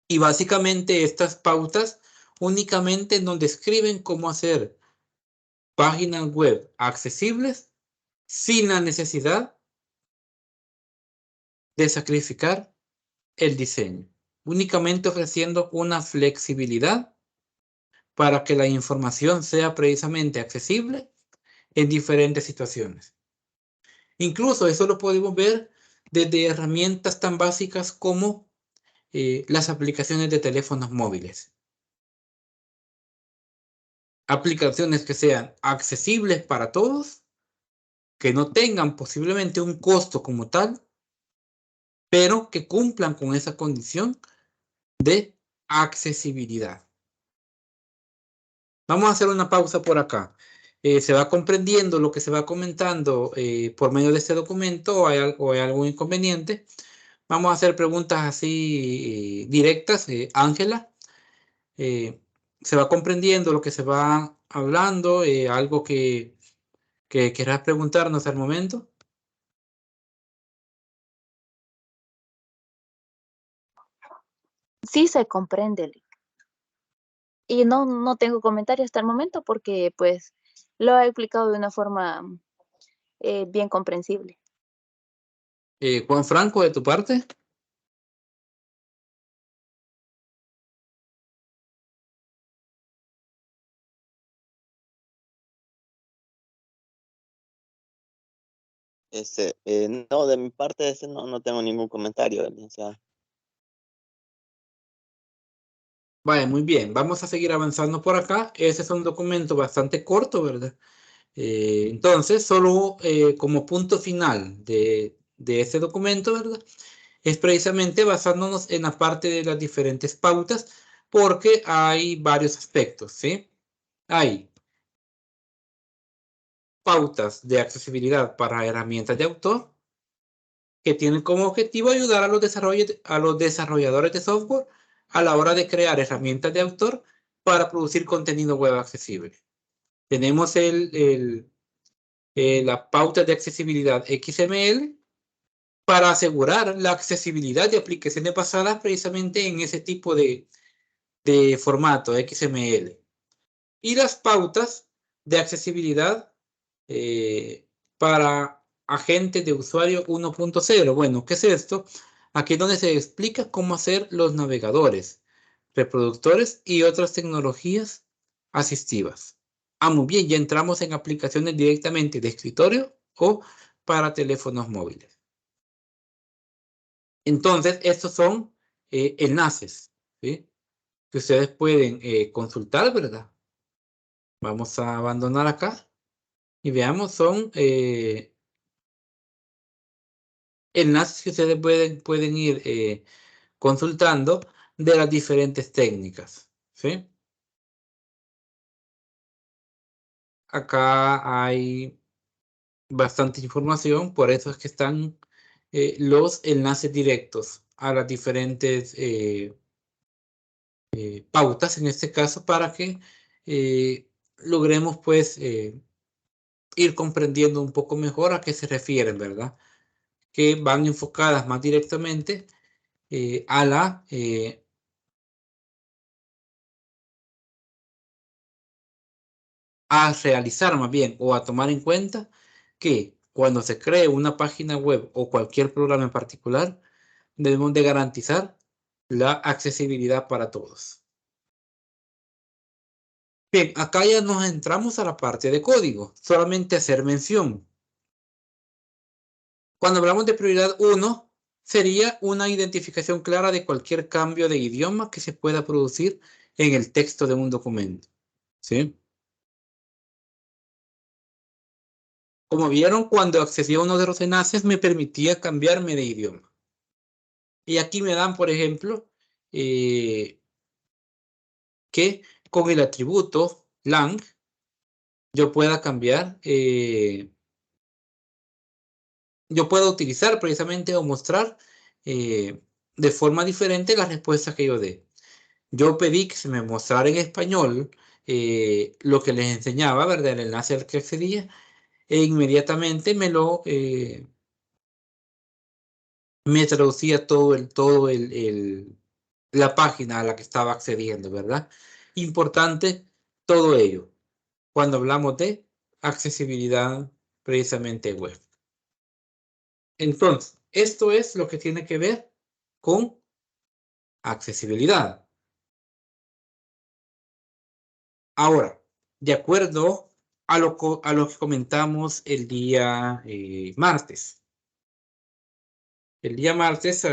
Y básicamente estas pautas únicamente nos describen cómo hacer páginas web accesibles sin la necesidad de sacrificar el diseño, únicamente ofreciendo una flexibilidad para que la información sea precisamente accesible en diferentes situaciones. Incluso eso lo podemos ver desde herramientas tan básicas como las aplicaciones de teléfonos móviles. Aplicaciones que sean accesibles para todos, que no tengan posiblemente un costo como tal, pero que cumplan con esa condición de accesibilidad. Vamos a hacer una pausa por acá. Se va comprendiendo lo que se va comentando por medio de este documento, o hay algún inconveniente. Vamos a hacer preguntas así directas. Ángela, ¿se va comprendiendo lo que se va hablando? ¿Algo que querrás preguntarnos al momento? Sí se comprende. Y no tengo comentarios hasta el momento porque pues lo he explicado de una forma bien comprensible. Juan Franco, de tu parte. No, de mi parte no tengo ningún comentario, licenciado. Vale, muy bien. Vamos a seguir avanzando por acá. Ese es un documento bastante corto, ¿verdad? Entonces, solo como punto final de este documento, ¿verdad? Es precisamente basándonos en la parte de las diferentes pautas, porque hay varios aspectos, ¿sí? Hay pautas de accesibilidad para herramientas de autor que tienen como objetivo ayudar a los desarrolladores de software a la hora de crear herramientas de autor para producir contenido web accesible. Tenemos la pauta de accesibilidad XML para asegurar la accesibilidad de aplicaciones basadas precisamente en ese tipo de formato XML. Y las pautas de accesibilidad para agentes de usuario 1.0. Bueno, ¿qué es esto? Aquí es donde se explica cómo hacer los navegadores, reproductores y otras tecnologías asistivas. Muy bien, ya entramos en aplicaciones directamente de escritorio o para teléfonos móviles. Entonces, estos son enlaces, ¿sí? Que ustedes pueden consultar, ¿verdad? Vamos a abandonar acá y veamos, son enlaces que ustedes pueden ir consultando de las diferentes técnicas, ¿sí? Acá hay bastante información, por eso es que están los enlaces directos a las diferentes pautas, en este caso, para que logremos pues ir comprendiendo un poco mejor a qué se refieren, ¿verdad? Que van enfocadas más directamente a realizar más bien o a tomar en cuenta que cuando se cree una página web o cualquier programa en particular, debemos de garantizar la accesibilidad para todos. Bien, acá ya nos entramos a la parte de código, solamente hacer mención. Cuando hablamos de prioridad 1, sería una identificación clara de cualquier cambio de idioma que se pueda producir en el texto de un documento, ¿sí? Como vieron, cuando accedí a uno de los enlaces me permitía cambiarme de idioma. Y aquí me dan, por ejemplo, que con el atributo lang yo pueda cambiar, yo puedo utilizar precisamente o mostrar de forma diferente las respuestas que yo dé. Yo pedí que se me mostrara en español lo que les enseñaba, ¿verdad? El enlace al que accedía, e inmediatamente me traducía la página a la que estaba accediendo, ¿verdad? Importante todo ello cuando hablamos de accesibilidad precisamente web. Entonces, esto es lo que tiene que ver con accesibilidad. Ahora, de acuerdo a lo que comentamos el día martes. El día martes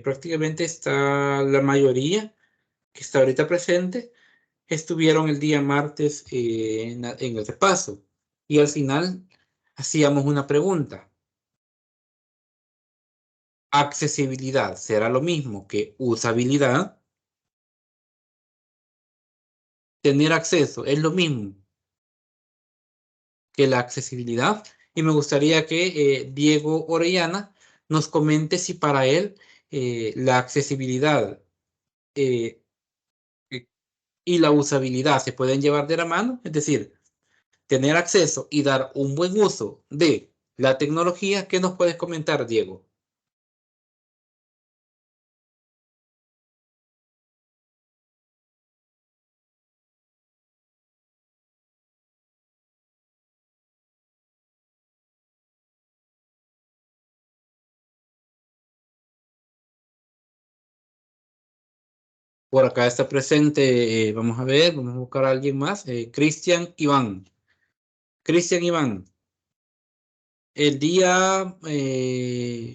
prácticamente está la mayoría que está ahorita presente, estuvieron el día martes en el repaso. Y al final hacíamos una pregunta. ¿Accesibilidad será lo mismo que usabilidad? ¿Tener acceso es lo mismo que la accesibilidad? Y me gustaría que Diego Orellana nos comente si para él la accesibilidad y la usabilidad se pueden llevar de la mano, es decir, tener acceso y dar un buen uso de la tecnología. ¿Qué nos puedes comentar, Diego? Por acá está presente, vamos a ver, vamos a buscar a alguien más, Cristian Iván. Cristian Iván, el día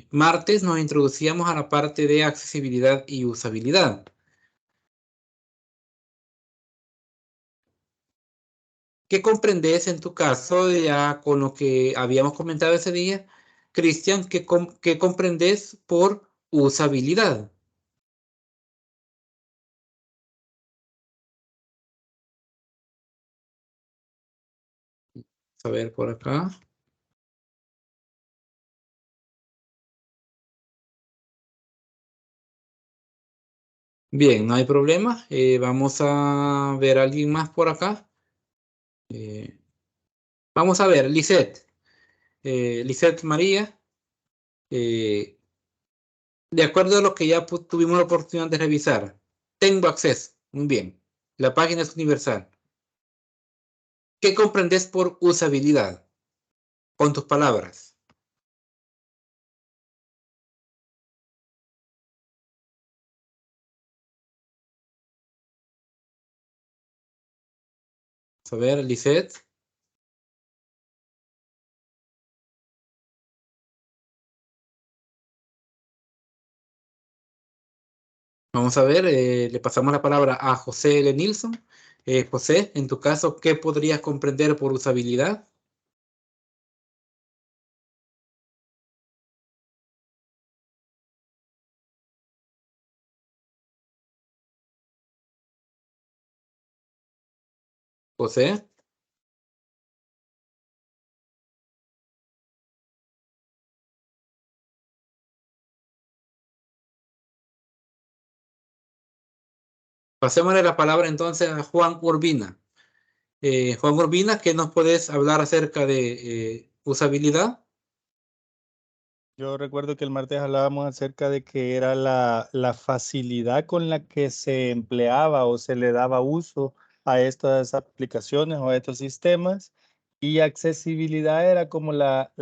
martes nos introducíamos a la parte de accesibilidad y usabilidad. ¿Qué comprendes en tu caso, ya con lo que habíamos comentado ese día, Cristian? ¿Qué comprendes por usabilidad? A ver por acá. Bien, no hay problema. Vamos a ver a alguien más por acá. Vamos a ver, Lisette. Lisette María. eh, de acuerdo a lo que ya tuvimos la oportunidad de revisar, tengo acceso. Muy bien. La página es universal. ¿Qué comprendes por usabilidad? Con tus palabras. A ver, Lisette. Vamos a ver, le pasamos la palabra a José L. Nilsson. José, en tu caso, ¿qué podrías comprender por usabilidad? José. Pasémosle la palabra entonces a Juan Urbina. Juan Urbina, ¿qué nos puedes hablar acerca de usabilidad? Yo recuerdo que el martes hablábamos acerca de que era la facilidad con la que se empleaba o se le daba uso a estas aplicaciones o a estos sistemas, y accesibilidad era como la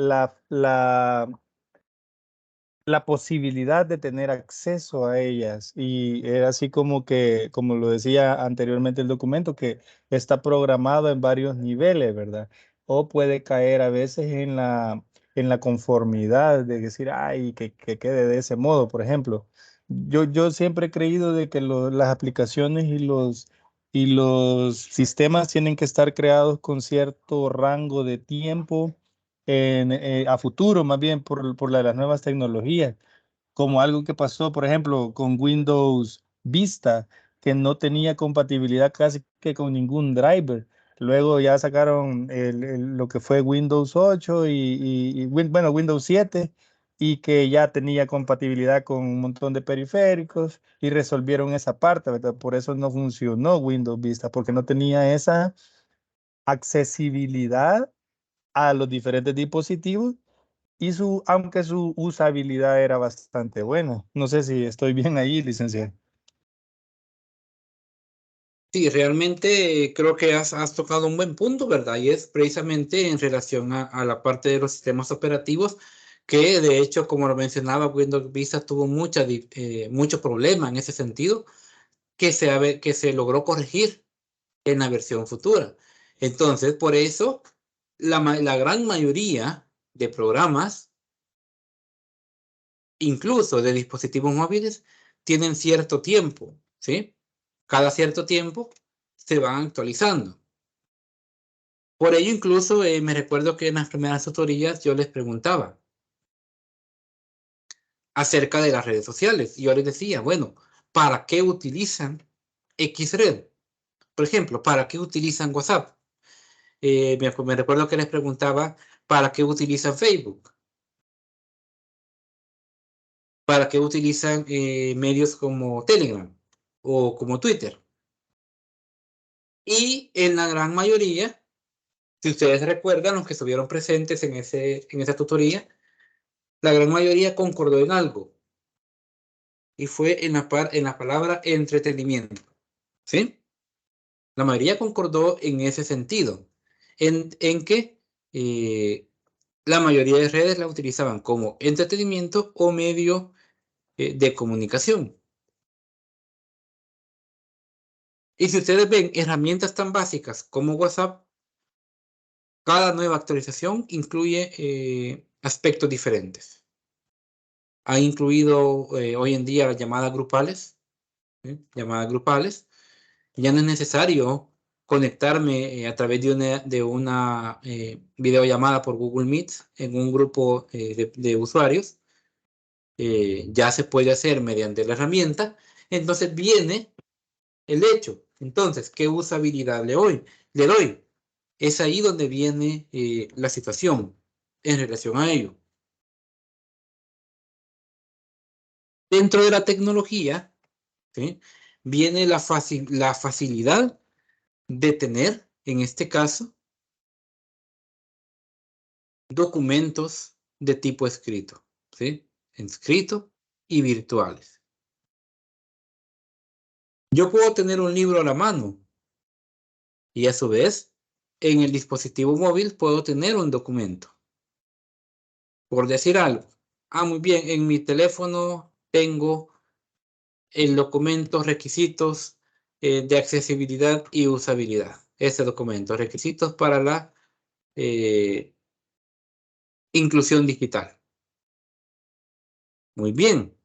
posibilidad de tener acceso a ellas. Y era así como que, como lo decía anteriormente el documento, que está programado en varios niveles, ¿verdad? O puede caer a veces en la conformidad de decir, ay, que quede de ese modo. Por ejemplo, yo siempre he creído de que las aplicaciones y los sistemas tienen que estar creados con cierto rango de tiempo a futuro, más bien por las nuevas tecnologías, como algo que pasó, por ejemplo, con Windows Vista, que no tenía compatibilidad casi que con ningún driver. Luego ya sacaron lo que fue Windows 8 bueno, Windows 7, y que ya tenía compatibilidad con un montón de periféricos y resolvieron esa parte, ¿verdad? Por eso no funcionó Windows Vista, porque no tenía esa accesibilidad a los diferentes dispositivos, y aunque su usabilidad era bastante buena. No sé si estoy bien ahí, licenciado. Sí, realmente creo que has tocado un buen punto, ¿verdad? Y es precisamente en relación a la parte de los sistemas operativos, que de hecho, como lo mencionaba, Windows Vista tuvo mucho problema en ese sentido, que se logró corregir en la versión futura. Entonces, por eso, la gran mayoría de programas, incluso de dispositivos móviles, tienen cierto tiempo, ¿sí? Cada cierto tiempo se van actualizando. Por ello, incluso me recuerdo que en las primeras tutorías yo les preguntaba acerca de las redes sociales. Y yo les decía, bueno, ¿para qué utilizan Xred? Por ejemplo, ¿para qué utilizan WhatsApp? Me recuerdo que les preguntaba, ¿para qué utilizan Facebook? ¿Para qué utilizan medios como Telegram o como Twitter? Y en la gran mayoría, si ustedes recuerdan, los que estuvieron presentes en esa tutoría, la gran mayoría concordó en algo, y fue en la palabra entretenimiento, ¿sí? La mayoría concordó en ese sentido, en que la mayoría de redes la utilizaban como entretenimiento o medio de comunicación. Y si ustedes ven herramientas tan básicas como WhatsApp, cada nueva actualización incluye aspectos diferentes. Ha incluido hoy en día las llamadas grupales, ¿sí? Llamadas grupales. Ya no es necesario conectarme a través de una videollamada por Google Meet en un grupo de usuarios. Ya se puede hacer mediante la herramienta. Entonces viene el hecho. Entonces, ¿qué usabilidad le doy? Es ahí donde viene la situación en relación a ello. Dentro de la tecnología, ¿sí?, viene la facilidad de tener, en este caso, documentos de tipo escrito, ¿sí? Escrito y virtuales. Yo puedo tener un libro a la mano y a su vez, en el dispositivo móvil puedo tener un documento. Por decir algo. Muy bien, en mi teléfono tengo el documento requisitos de accesibilidad y usabilidad. Ese documento, requisitos para la inclusión digital. Muy bien.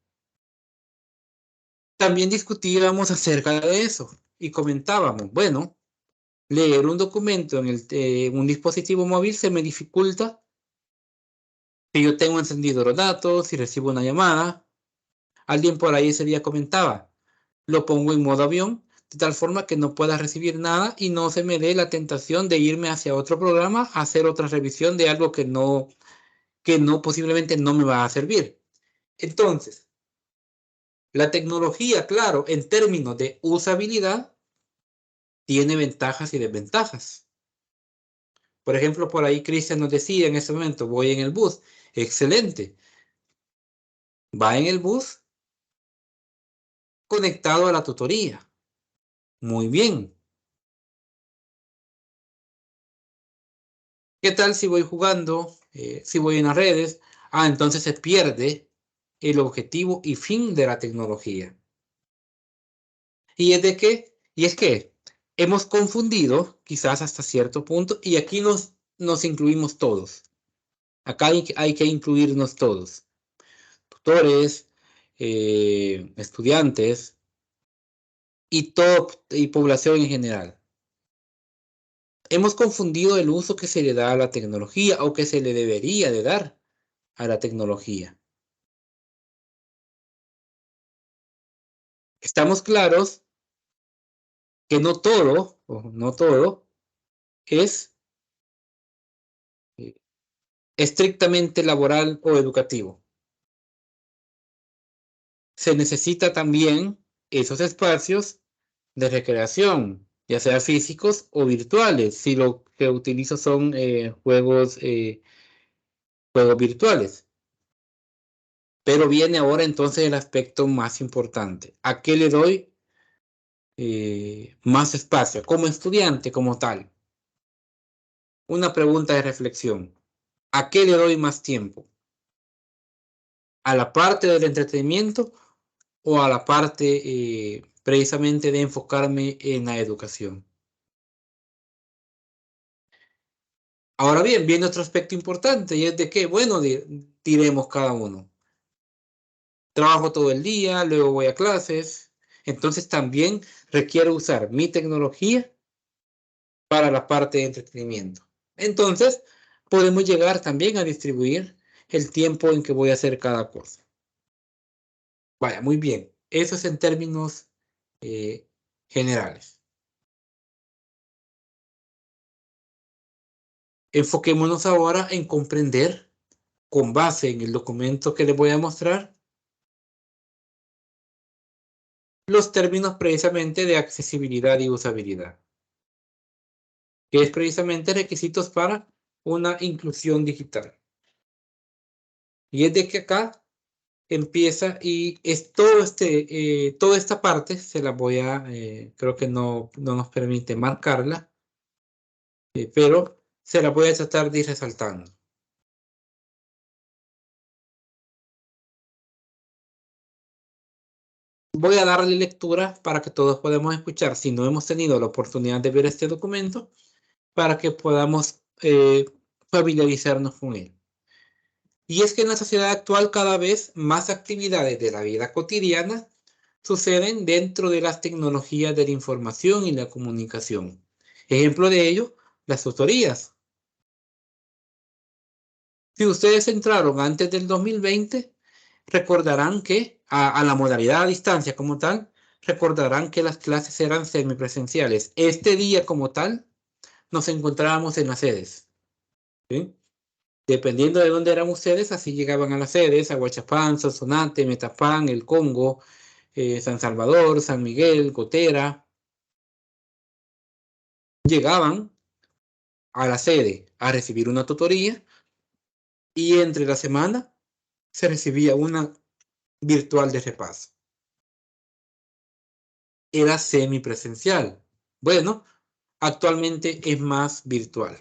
También discutíamos acerca de eso y comentábamos, bueno, leer un documento en un dispositivo móvil se me dificulta si yo tengo encendido los datos, si recibo una llamada. Alguien por ahí ese día comentaba, lo pongo en modo avión, de tal forma que no pueda recibir nada y no se me dé la tentación de irme hacia otro programa a hacer otra revisión de algo que no posiblemente no me va a servir. Entonces, la tecnología, claro, en términos de usabilidad, tiene ventajas y desventajas. Por ejemplo, por ahí Cristian nos decía en ese momento, voy en el bus. Excelente. Va en el bus conectado a la tutoría. Muy bien. ¿Qué tal si voy jugando? Si voy en las redes. Entonces se pierde el objetivo y fin de la tecnología. Y es que hemos confundido, quizás hasta cierto punto, y aquí nos incluimos todos. Acá hay que incluirnos todos. Tutores, estudiantes y población en general. Hemos confundido el uso que se le da a la tecnología o que se le debería de dar a la tecnología. Estamos claros que no todo es estrictamente laboral o educativo. Se necesita también esos espacios de recreación, ya sea físicos o virtuales, si lo que utilizo son juegos virtuales. Pero viene ahora entonces el aspecto más importante. ¿A qué le doy más espacio como estudiante, como tal? Una pregunta de reflexión. ¿A qué le doy más tiempo? ¿A la parte del entretenimiento o a la parte precisamente de enfocarme en la educación? Ahora bien, viene otro aspecto importante y es de que, bueno, diremos cada uno. Trabajo todo el día, luego voy a clases, entonces también requiero usar mi tecnología para la parte de entretenimiento. Entonces, podemos llegar también a distribuir el tiempo en que voy a hacer cada cosa. Vaya, muy bien. Eso es en términos generales. Enfoquémonos ahora en comprender, con base en el documento que les voy a mostrar, los términos precisamente de accesibilidad y usabilidad, que es precisamente requisitos para una inclusión digital. Y es de que acá empieza y es toda esta parte se la voy a, creo que no nos permite marcarla, pero se la voy a tratar de ir resaltando. Voy a darle lectura para que todos podamos escuchar, si no hemos tenido la oportunidad de ver este documento, para que podamos familiarizarnos con él. Y es que en la sociedad actual cada vez más actividades de la vida cotidiana suceden dentro de las tecnologías de la información y la comunicación. Ejemplo de ello, las tutorías. Si ustedes entraron antes del 2020, recordarán que a la modalidad a distancia como tal, recordarán que las clases eran semipresenciales. Este día como tal, nos encontrábamos en las sedes. ¿Sí? Dependiendo de dónde eran ustedes, así llegaban a las sedes, a Huachapán, Sonsonate, Metapán, El Congo, San Salvador, San Miguel, Gotera. Llegaban a la sede a recibir una tutoría y entre la semana se recibía una virtual de repaso. Era semipresencial. Bueno, actualmente es más virtual.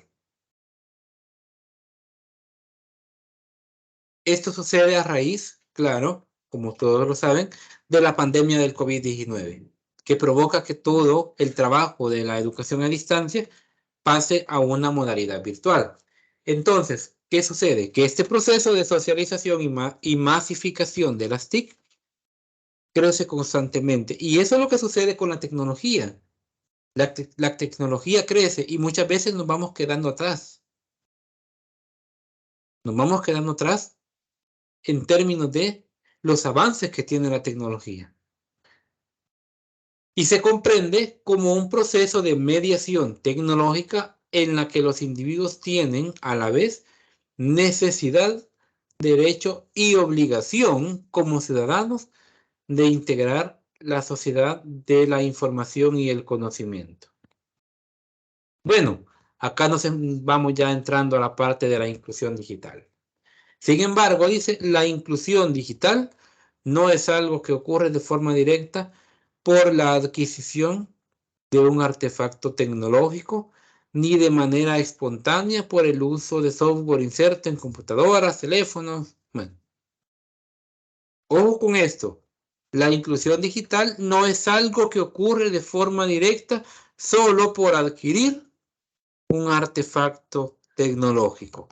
Esto sucede a raíz, claro, como todos lo saben, de la pandemia del COVID-19, que provoca que todo el trabajo de la educación a distancia pase a una modalidad virtual. Entonces, ¿qué sucede? Que este proceso de socialización y masificación de las TIC crece constantemente. Y eso es lo que sucede con la tecnología. La tecnología crece y muchas veces nos vamos quedando atrás. Nos vamos quedando atrás en términos de los avances que tiene la tecnología. Y se comprende como un proceso de mediación tecnológica en la que los individuos tienen a la vez necesidad, derecho y obligación como ciudadanos de integrar la sociedad de la información y el conocimiento. Bueno, acá nos vamos ya entrando a la parte de la inclusión digital. Sin embargo, dice, la inclusión digital no es algo que ocurre de forma directa por la adquisición de un artefacto tecnológico, ni de manera espontánea por el uso de software inserto en computadoras, teléfonos. Bueno, ojo con esto. La inclusión digital no es algo que ocurre de forma directa solo por adquirir un artefacto tecnológico.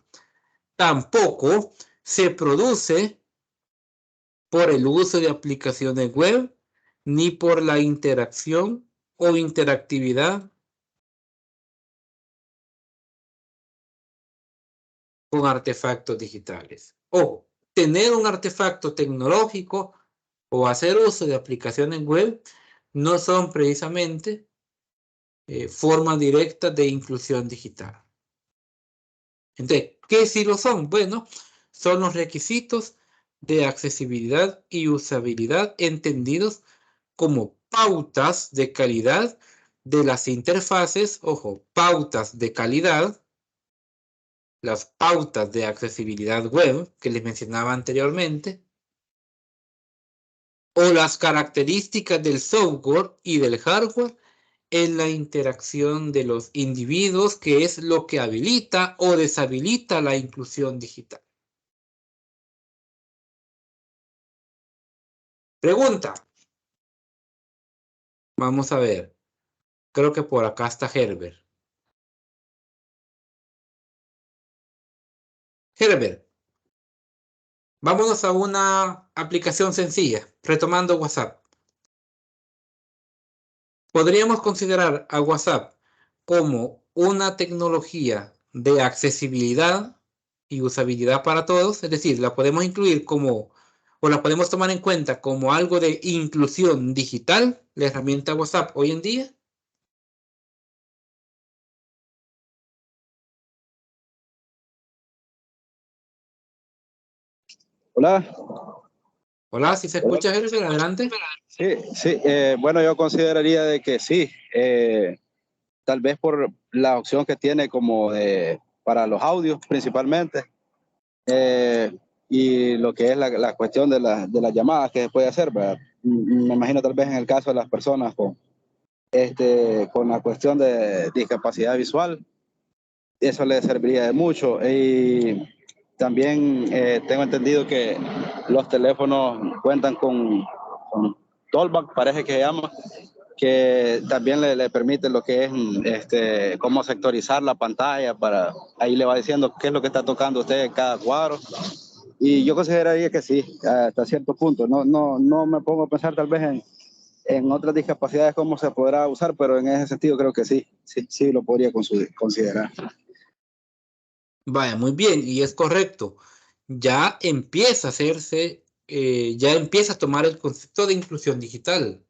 Tampoco se produce por el uso de aplicaciones web, ni por la interacción o interactividad con artefactos digitales. O tener un artefacto tecnológico o hacer uso de aplicaciones web no son precisamente formas directas de inclusión digital. Entonces, ¿qué sí lo son? Bueno, son los requisitos de accesibilidad y usabilidad entendidos como pautas de calidad de las interfaces, ojo, pautas de calidad, las pautas de accesibilidad web que les mencionaba anteriormente, o las características del software y del hardware en la interacción de los individuos, que es lo que habilita o deshabilita la inclusión digital. Pregunta. Vamos a ver. Creo que por acá está Herbert. Herbert, vámonos a una aplicación sencilla, retomando WhatsApp. ¿Podríamos considerar a WhatsApp como una tecnología de accesibilidad y usabilidad para todos? Es decir, la podemos incluir como, o la podemos tomar en cuenta como algo de inclusión digital, la herramienta WhatsApp hoy en día. Hola. Hola, si se escucha, Herbert, adelante. Sí, bueno, yo consideraría de que sí, tal vez por la opción que tiene como para los audios principalmente, y lo que es la cuestión de las llamadas que se puede hacer, ¿verdad? Me imagino tal vez en el caso de las personas con la cuestión de discapacidad visual, eso les serviría de mucho. Y también tengo entendido que los teléfonos cuentan con Talkback, parece que se llama, que también le permite lo que es cómo sectorizar la pantalla, ahí le va diciendo qué es lo que está tocando usted en cada cuadro. Y yo consideraría que sí, hasta cierto punto. No me pongo a pensar tal vez en otras discapacidades cómo se podrá usar, pero en ese sentido creo que sí lo podría considerar. Vaya, muy bien, y es correcto. Ya empieza a hacerse, ya empieza a tomar el concepto de inclusión digital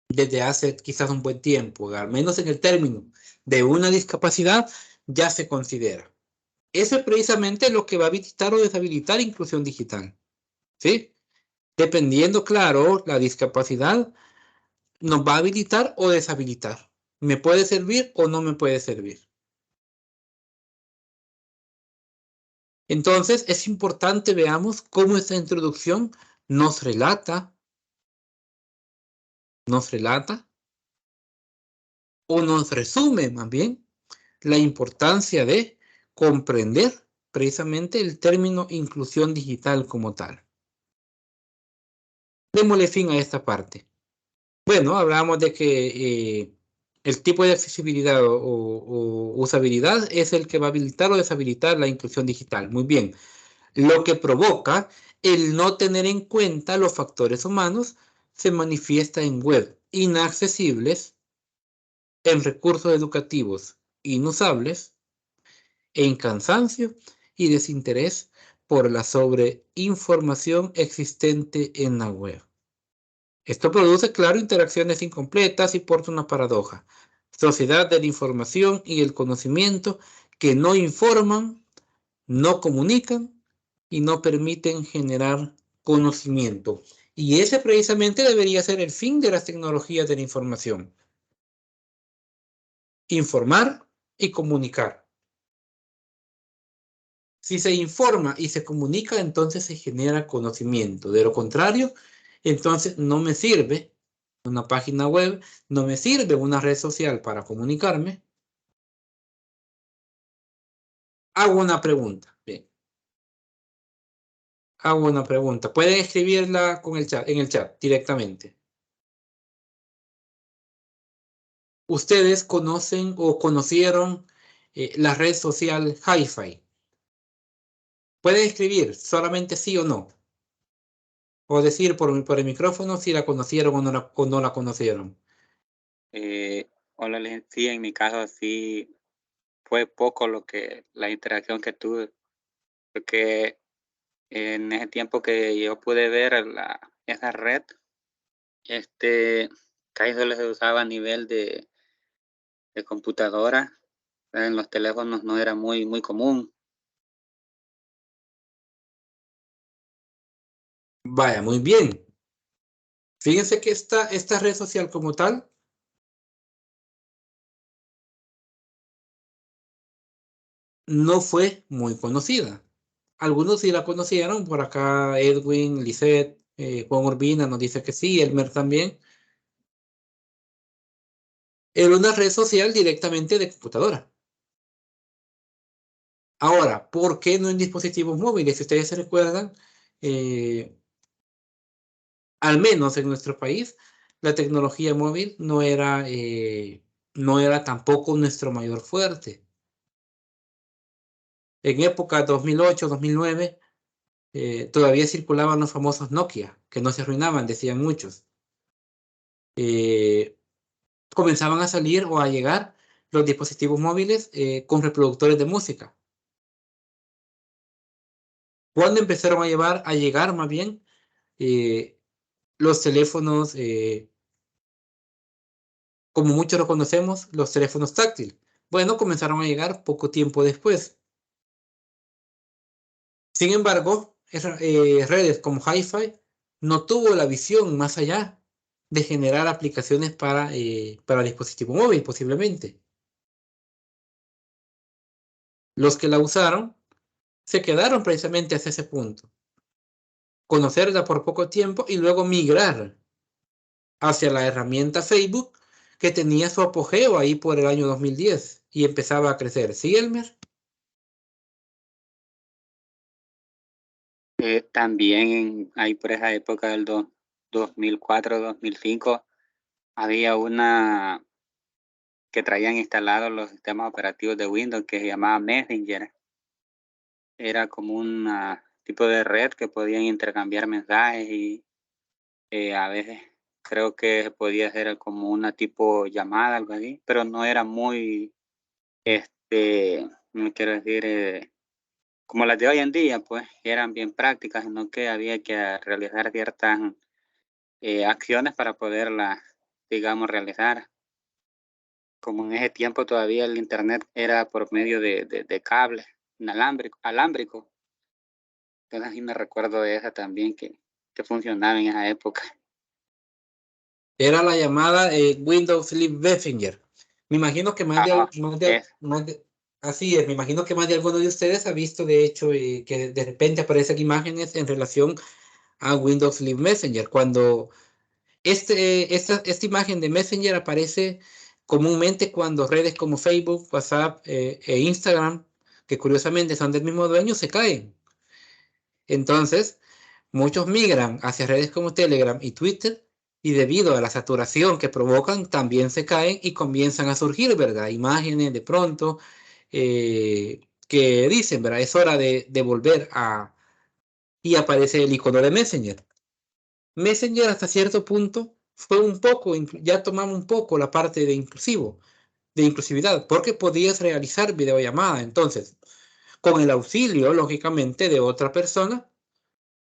desde hace quizás un buen tiempo, al menos en el término de una discapacidad, ya se considera. Eso es precisamente lo que va a habilitar o deshabilitar inclusión digital, ¿sí? Dependiendo, claro, la discapacidad nos va a habilitar o deshabilitar. ¿Me puede servir o no me puede servir? Entonces, es importante veamos cómo esta introducción nos relata o nos resume más bien la importancia de comprender precisamente el término inclusión digital como tal. Démosle fin a esta parte. Bueno, hablamos de que el tipo de accesibilidad o usabilidad es el que va a habilitar o deshabilitar la inclusión digital. Muy bien. Lo que provoca el no tener en cuenta los factores humanos se manifiesta en web inaccesibles, en recursos educativos inusables, en cansancio y desinterés por la sobreinformación existente en la web. Esto produce, claro, interacciones incompletas y porta una paradoja. Sociedad de la información y el conocimiento que no informan, no comunican y no permiten generar conocimiento. Y ese precisamente debería ser el fin de las tecnologías de la información. Informar y comunicar. Si se informa y se comunica, entonces se genera conocimiento. De lo contrario, entonces no me sirve una página web, no me sirve una red social para comunicarme. Hago una pregunta. Bien. Hago una pregunta. Pueden escribirla con el chat, en el chat directamente. ¿Ustedes conocen o conocieron la red social Hi-Fi? Pueden escribir solamente sí o no. O decir por el micrófono si la conocieron o no la conocieron. Hola, sí, en mi caso sí fue poco la interacción que tuve, porque en ese tiempo que yo pude ver esa red, casi solo se usaba a nivel de computadora, en los teléfonos no era muy común. Vaya, muy bien. Fíjense que esta red social como tal no fue muy conocida. Algunos sí la conocieron, por acá Edwin, Lisette, Juan Urbina nos dice que sí, Elmer también. Era una red social directamente de computadora. Ahora, ¿por qué no en dispositivos móviles? Si ustedes se recuerdan, al menos en nuestro país, la tecnología móvil no era tampoco nuestro mayor fuerte. En época 2008, 2009, todavía circulaban los famosos Nokia, que no se arruinaban, decían muchos. Comenzaban a salir o a llegar los dispositivos móviles con reproductores de música. Cuando empezaron a llegar más bien los teléfonos, como muchos lo conocemos, los teléfonos táctiles. Bueno, comenzaron a llegar poco tiempo después. Sin embargo, redes como Hi-Fi no tuvo la visión más allá de generar aplicaciones para dispositivo móvil, posiblemente. Los que la usaron se quedaron precisamente hasta ese punto. Conocerla por poco tiempo y luego migrar hacia la herramienta Facebook, que tenía su apogeo ahí por el año 2010 y empezaba a crecer. ¿Sí, Elmer? También ahí por esa época del 2004, 2005, había una que traían instalados los sistemas operativos de Windows que se llamaba Messenger. Era como un tipo de red que podían intercambiar mensajes y a veces creo que podía ser como una tipo llamada, algo así, pero no era muy, no quiero decir, como las de hoy en día, pues eran bien prácticas, sino que había que realizar ciertas acciones para poderlas, digamos, realizar. Como en ese tiempo todavía el internet era por medio de cable, alámbrico. Entonces sí me recuerdo de esa también que funcionaba en esa época. Era la llamada Windows Live Messenger. Me imagino que así es, me imagino que más de alguno de ustedes ha visto, de hecho, que de repente aparecen imágenes en relación a Windows Live Messenger. Cuando esta imagen de Messenger aparece comúnmente cuando redes como Facebook, WhatsApp e Instagram, que curiosamente son del mismo dueño, se caen. Entonces, muchos migran hacia redes como Telegram y Twitter y debido a la saturación que provocan, también se caen y comienzan a surgir, ¿verdad? Imágenes de pronto que dicen, ¿verdad? Es hora de volver a... Y aparece el icono de Messenger. Messenger hasta cierto punto fue un poco, ya tomamos un poco la parte de inclusividad, porque podías realizar videollamada. Entonces, con el auxilio, lógicamente, de otra persona,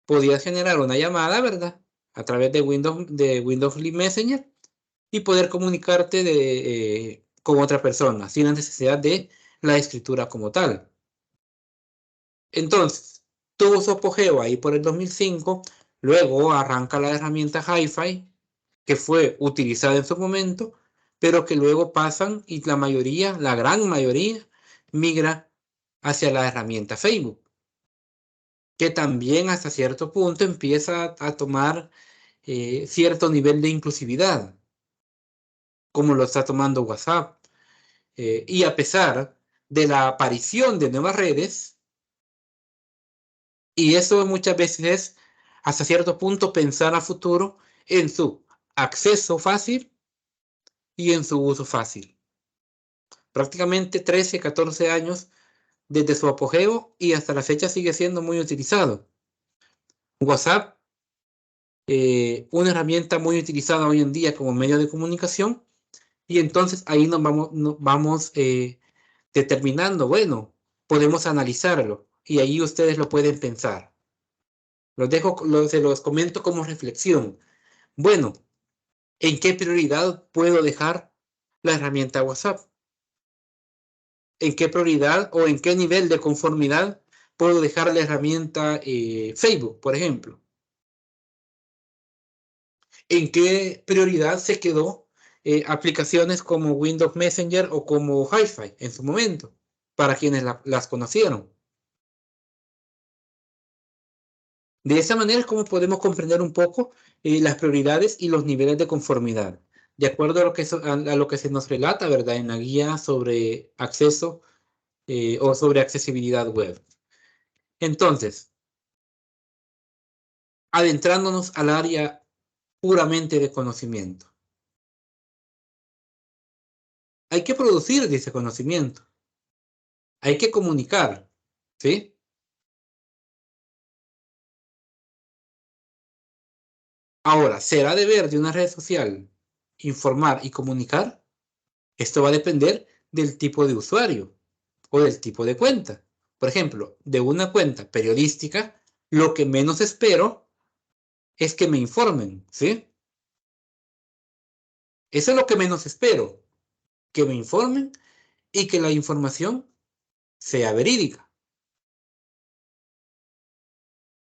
podías generar una llamada, ¿verdad? A través de Windows Live Messenger y poder comunicarte con otra persona sin la necesidad de la escritura como tal. Entonces, tuvo su apogeo ahí por el 2005, luego arranca la herramienta Hi-Fi, que fue utilizada en su momento, pero que luego pasan y la gran mayoría, migra hacia la herramienta Facebook, que también hasta cierto punto empieza a tomar cierto nivel de inclusividad, como lo está tomando WhatsApp. Y a pesar de la aparición de nuevas redes, y eso muchas veces es hasta cierto punto pensar a futuro en su acceso fácil y en su uso fácil. Prácticamente 13, 14 años desde su apogeo y hasta la fecha sigue siendo muy utilizado. WhatsApp, una herramienta muy utilizada hoy en día como medio de comunicación, y entonces ahí nos vamos determinando, bueno, podemos analizarlo y ahí ustedes lo pueden pensar. Se los comento como reflexión. Bueno, ¿en qué prioridad puedo dejar la herramienta WhatsApp? ¿En qué prioridad o en qué nivel de conformidad puedo dejar la herramienta Facebook, por ejemplo? ¿En qué prioridad se quedó aplicaciones como Windows Messenger o como Hi-Fi en su momento, para quienes las conocieron? De esa manera es como podemos comprender un poco las prioridades y los niveles de conformidad, de acuerdo a lo que se nos relata, ¿verdad?, en la guía sobre acceso o sobre accesibilidad web. Entonces, adentrándonos al área puramente de conocimiento. Hay que producir ese conocimiento. Hay que comunicar, ¿sí? Ahora, ¿será deber de una red social informar y comunicar? Esto va a depender del tipo de usuario o del tipo de cuenta. Por ejemplo, de una cuenta periodística, lo que menos espero es que me informen, ¿sí? Eso es lo que menos espero, que me informen y que la información sea verídica.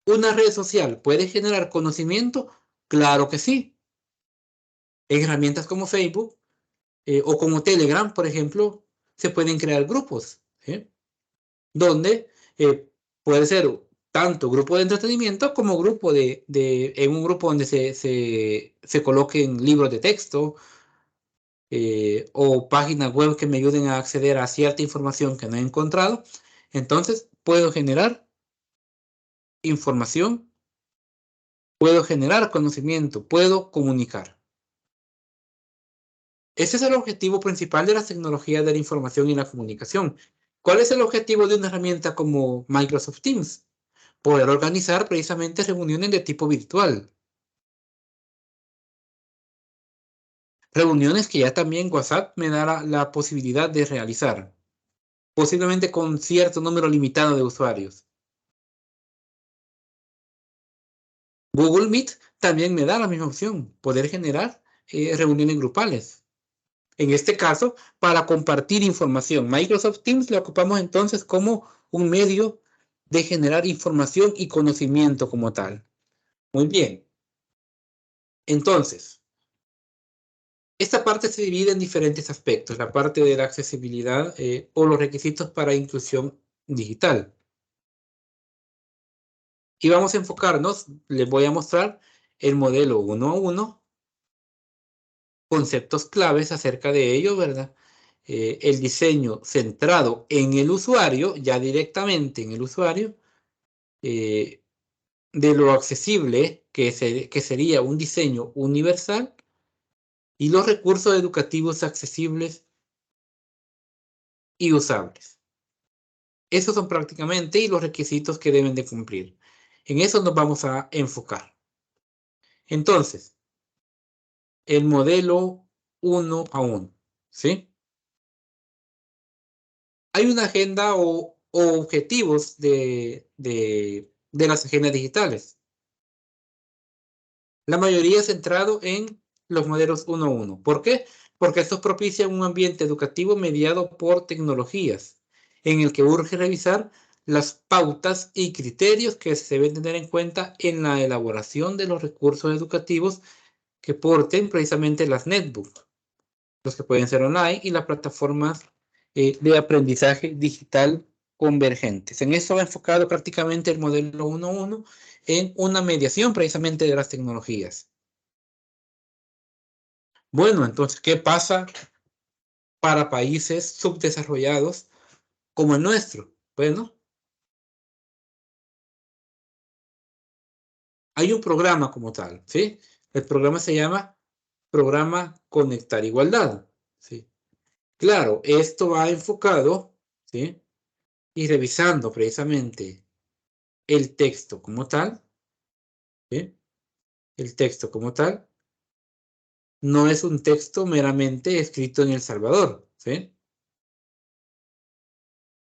¿Una red social puede generar conocimiento? Claro que sí. En herramientas como Facebook o como Telegram, por ejemplo, se pueden crear grupos, ¿sí?, donde puede ser tanto grupo de entretenimiento como grupo en un grupo donde se coloquen libros de texto o páginas web que me ayuden a acceder a cierta información que no he encontrado. Entonces, puedo generar información, puedo generar conocimiento, puedo comunicar. Ese es el objetivo principal de las tecnologías de la información y la comunicación. ¿Cuál es el objetivo de una herramienta como Microsoft Teams? Poder organizar precisamente reuniones de tipo virtual. reuniones que ya también WhatsApp me da la posibilidad de realizar, posiblemente con cierto número limitado de usuarios. Google Meet también me da la misma opción, poder generar reuniones grupales. En este caso, para compartir información. Microsoft Teams lo ocupamos entonces como un medio de generar información y conocimiento como tal. Muy bien. Entonces, esta parte se divide en diferentes aspectos. La parte de la accesibilidad o los requisitos para inclusión digital. Y vamos a enfocarnos, les voy a mostrar el modelo 1 a 1, conceptos claves acerca de ello, ¿verdad? El diseño centrado en el usuario, ya directamente en el usuario, de lo accesible, que sería un diseño universal, y los recursos educativos accesibles y usables. Esos son prácticamente los requisitos que deben de cumplir. En eso nos vamos a enfocar. Entonces, el modelo 1 a 1, ¿sí? Hay una agenda o objetivos de las agendas digitales. La mayoría centrado en los modelos 1 a 1. ¿Por qué? Porque estos propician un ambiente educativo mediado por tecnologías, en el que urge revisar las pautas y criterios que se deben tener en cuenta en la elaboración de los recursos educativos que porten precisamente las netbooks, los que pueden ser online, y las plataformas de aprendizaje digital convergentes. En eso va enfocado prácticamente el modelo 1.1 en una mediación precisamente de las tecnologías. Bueno, entonces, ¿qué pasa para países subdesarrollados como el nuestro? Bueno, hay un programa como tal, ¿sí? El programa se llama Programa Conectar Igualdad, ¿sí? Claro, esto va enfocado, ¿sí? Y revisando precisamente el texto como tal, ¿sí? El texto como tal no es un texto meramente escrito en El Salvador, ¿sí?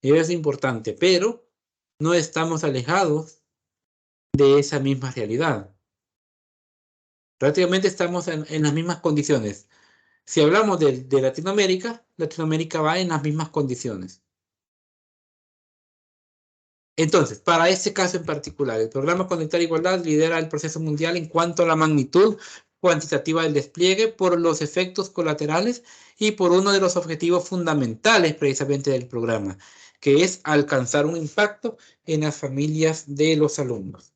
Y es importante, pero no estamos alejados de esa misma realidad. Prácticamente estamos en las mismas condiciones. Si hablamos de Latinoamérica, Latinoamérica va en las mismas condiciones. Entonces, para este caso en particular, el programa Conectar Igualdad lidera el proceso mundial en cuanto a la magnitud cuantitativa del despliegue, por los efectos colaterales y por uno de los objetivos fundamentales precisamente del programa, que es alcanzar un impacto en las familias de los alumnos.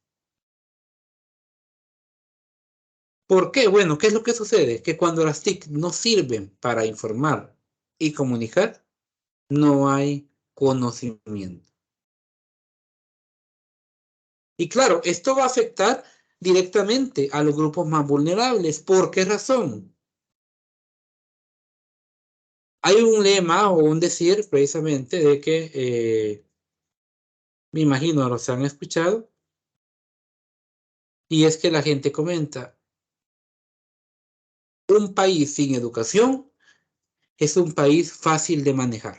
¿Por qué? Bueno, ¿qué es lo que sucede? Que cuando las TIC no sirven para informar y comunicar, no hay conocimiento. Y claro, esto va a afectar directamente a los grupos más vulnerables. ¿Por qué razón? Hay un lema o un decir precisamente de que, me imagino, los han escuchado, y es que la gente comenta, un país sin educación es un país fácil de manejar.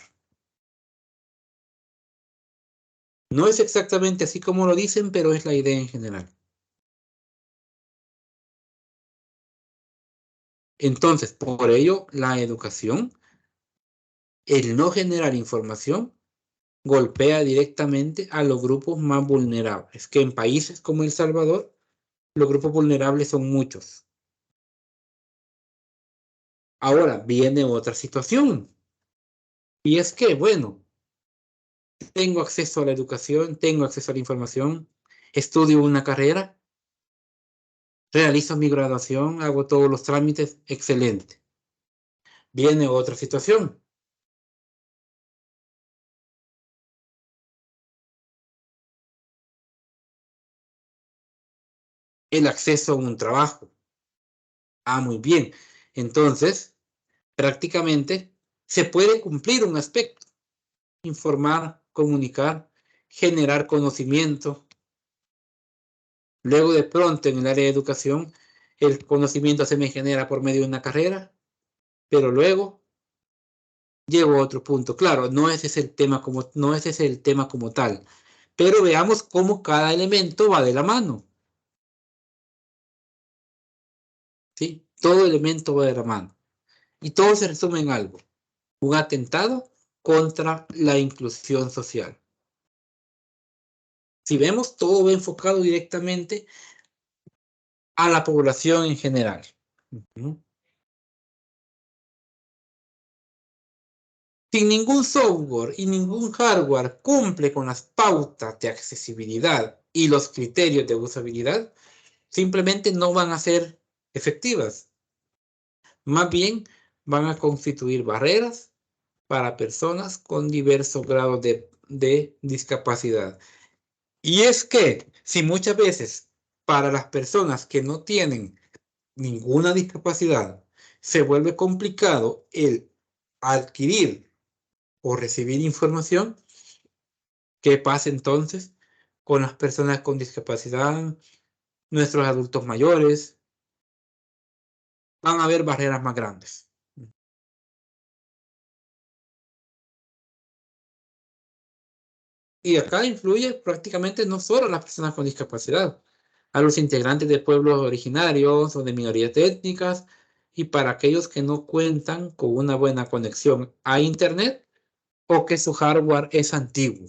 No es exactamente así como lo dicen, pero es la idea en general. Entonces, por ello, la educación, el no generar información, golpea directamente a los grupos más vulnerables, que en países como El Salvador, los grupos vulnerables son muchos. Ahora viene otra situación, y es que, bueno, tengo acceso a la educación, tengo acceso a la información, estudio una carrera, realizo mi graduación, hago todos los trámites, excelente. Viene otra situación. El acceso a un trabajo. Ah, muy bien. Entonces, prácticamente se puede cumplir un aspecto: informar, comunicar, generar conocimiento. Luego, de pronto, en el área de educación, el conocimiento se me genera por medio de una carrera, Pero luego llego a otro punto. Claro, no ese es el tema como tal. Pero veamos cómo cada elemento va de la mano. ¿Sí? Todo elemento va de la mano. Y todo se resume en algo. Un atentado contra la inclusión social. Si vemos, todo va enfocado directamente a la población en general. Si ningún software y ningún hardware cumple con las pautas de accesibilidad y los criterios de usabilidad, simplemente no van a ser efectivas. Más bien, van a constituir barreras para personas con diversos grados de discapacidad. Y es que, si muchas veces para las personas que no tienen ninguna discapacidad, se vuelve complicado el adquirir o recibir información, ¿qué pasa entonces con las personas con discapacidad, nuestros adultos mayores? Van a haber barreras más grandes. Y acá influye prácticamente no solo a las personas con discapacidad, a los integrantes de pueblos originarios o de minorías étnicas, y para aquellos que no cuentan con una buena conexión a Internet o que su hardware es antiguo.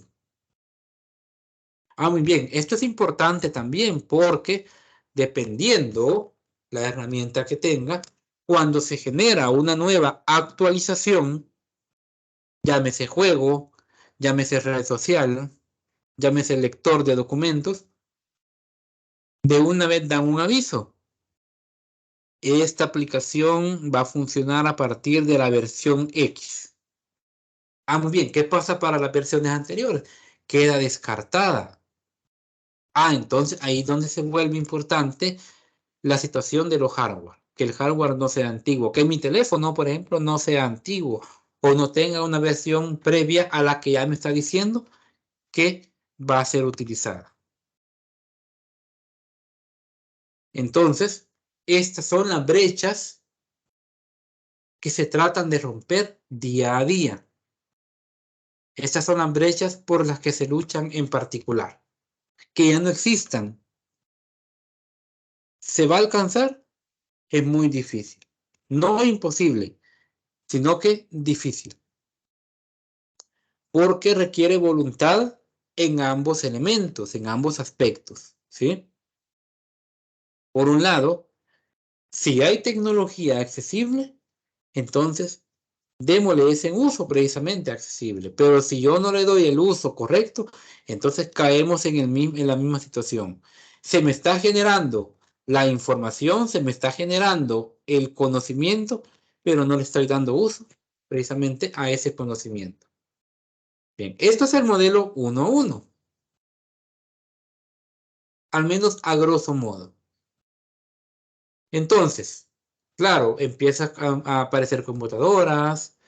Muy bien, esto es importante también porque dependiendo la herramienta que tenga, cuando se genera una nueva actualización, llámese juego, llámese red social, llámese lector de documentos, de una vez dan un aviso. Esta aplicación va a funcionar a partir de la versión X. Muy bien, ¿qué pasa para las versiones anteriores? Queda descartada. Entonces ahí es donde se vuelve importante la situación de los hardware. Que el hardware no sea antiguo. Que mi teléfono, por ejemplo, no sea antiguo. O no tenga una versión previa a la que ya me está diciendo que va a ser utilizada. Entonces, estas son las brechas que se tratan de romper día a día. Estas son las brechas por las que se luchan en particular. Que ya no existan. ¿Se va a alcanzar? Es muy difícil. No imposible, sino que difícil. Porque requiere voluntad en ambos elementos, en ambos aspectos, ¿sí? Por un lado, si hay tecnología accesible, entonces démosle ese uso precisamente accesible. Pero si yo no le doy el uso correcto, entonces caemos en la misma situación. Se me está generando la información, se me está generando el conocimiento, pero no le estoy dando uso precisamente a ese conocimiento. Bien, esto es el modelo 1.1. Al menos a grosso modo. Entonces, claro, empiezan a aparecer computadoras,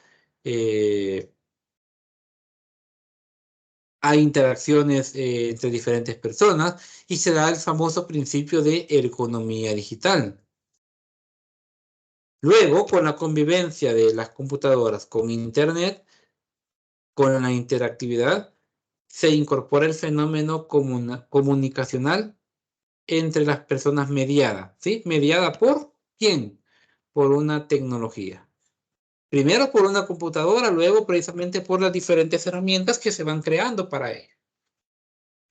hay interacciones entre diferentes personas y se da el famoso principio de ergonomía digital. Luego, con la convivencia de las computadoras con Internet, con la interactividad, se incorpora el fenómeno comunicacional entre las personas mediada, ¿sí? ¿Mediada por quién? Por una tecnología. Primero por una computadora, luego precisamente por las diferentes herramientas que se van creando para ello.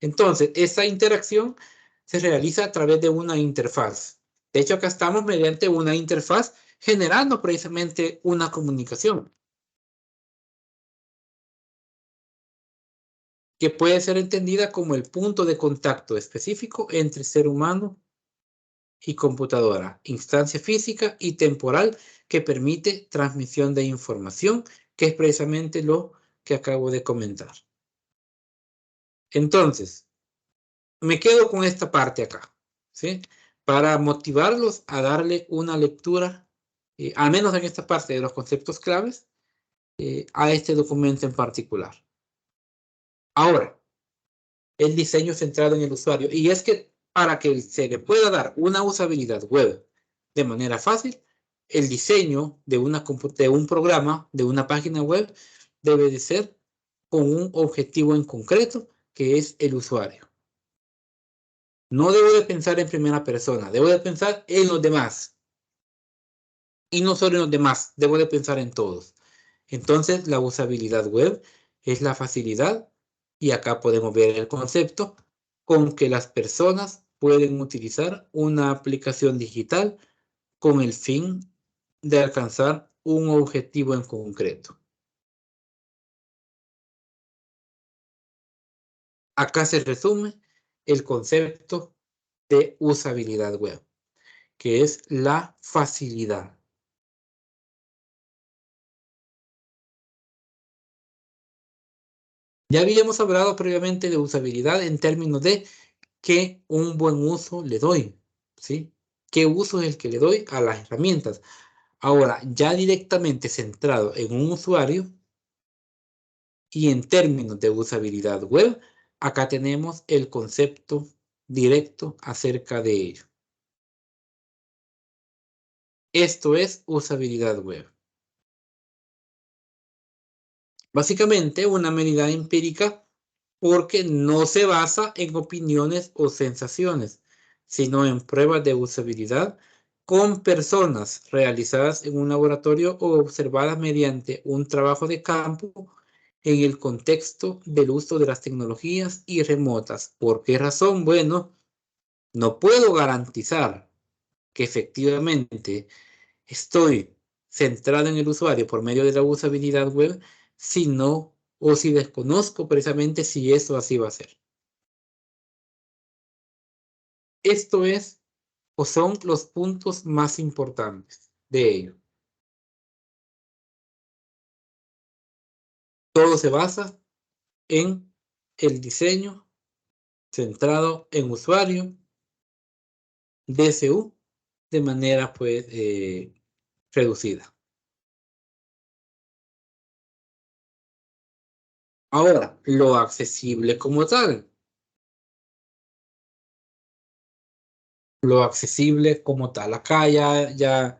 Entonces, esa interacción se realiza a través de una interfaz. De hecho, acá estamos mediante una interfaz generando precisamente una comunicación que puede ser entendida como el punto de contacto específico entre ser humano y computadora, instancia física y temporal que permite transmisión de información, que es precisamente lo que acabo de comentar. Entonces, me quedo con esta parte acá, ¿sí? Para motivarlos a darle una lectura, al menos en esta parte de los conceptos claves, a este documento en particular. Ahora, el diseño centrado en el usuario. Y es que para que se le pueda dar una usabilidad web de manera fácil, el diseño de un programa, de una página web, debe de ser con un objetivo en concreto, que es el usuario. No debo de pensar en primera persona, debo de pensar en los demás. Y no solo en los demás, debo de pensar en todos. Entonces, la usabilidad web es la facilidad, y acá podemos ver el concepto, con que las personas pueden utilizar una aplicación digital con el fin de alcanzar un objetivo en concreto. Acá se resume el concepto de usabilidad web, que es la facilidad. Ya habíamos hablado previamente de usabilidad en términos de qué un buen uso le doy, ¿sí? ¿Qué uso es el que le doy a las herramientas? Ahora, ya directamente centrado en un usuario y en términos de usabilidad web, acá tenemos el concepto directo acerca de ello. Esto es usabilidad web. Básicamente una medida empírica porque no se basa en opiniones o sensaciones, sino en pruebas de usabilidad con personas realizadas en un laboratorio o observadas mediante un trabajo de campo en el contexto del uso de las tecnologías y remotas. ¿Por qué razón? Bueno, no puedo garantizar que efectivamente estoy centrado en el usuario por medio de la usabilidad web, si no, o si desconozco precisamente si eso así va a ser. Esto es, o son los puntos más importantes de ello. Todo se basa en el diseño centrado en usuario, DSU, de manera pues reducida. Ahora, lo accesible como tal. Lo accesible como tal. Acá ya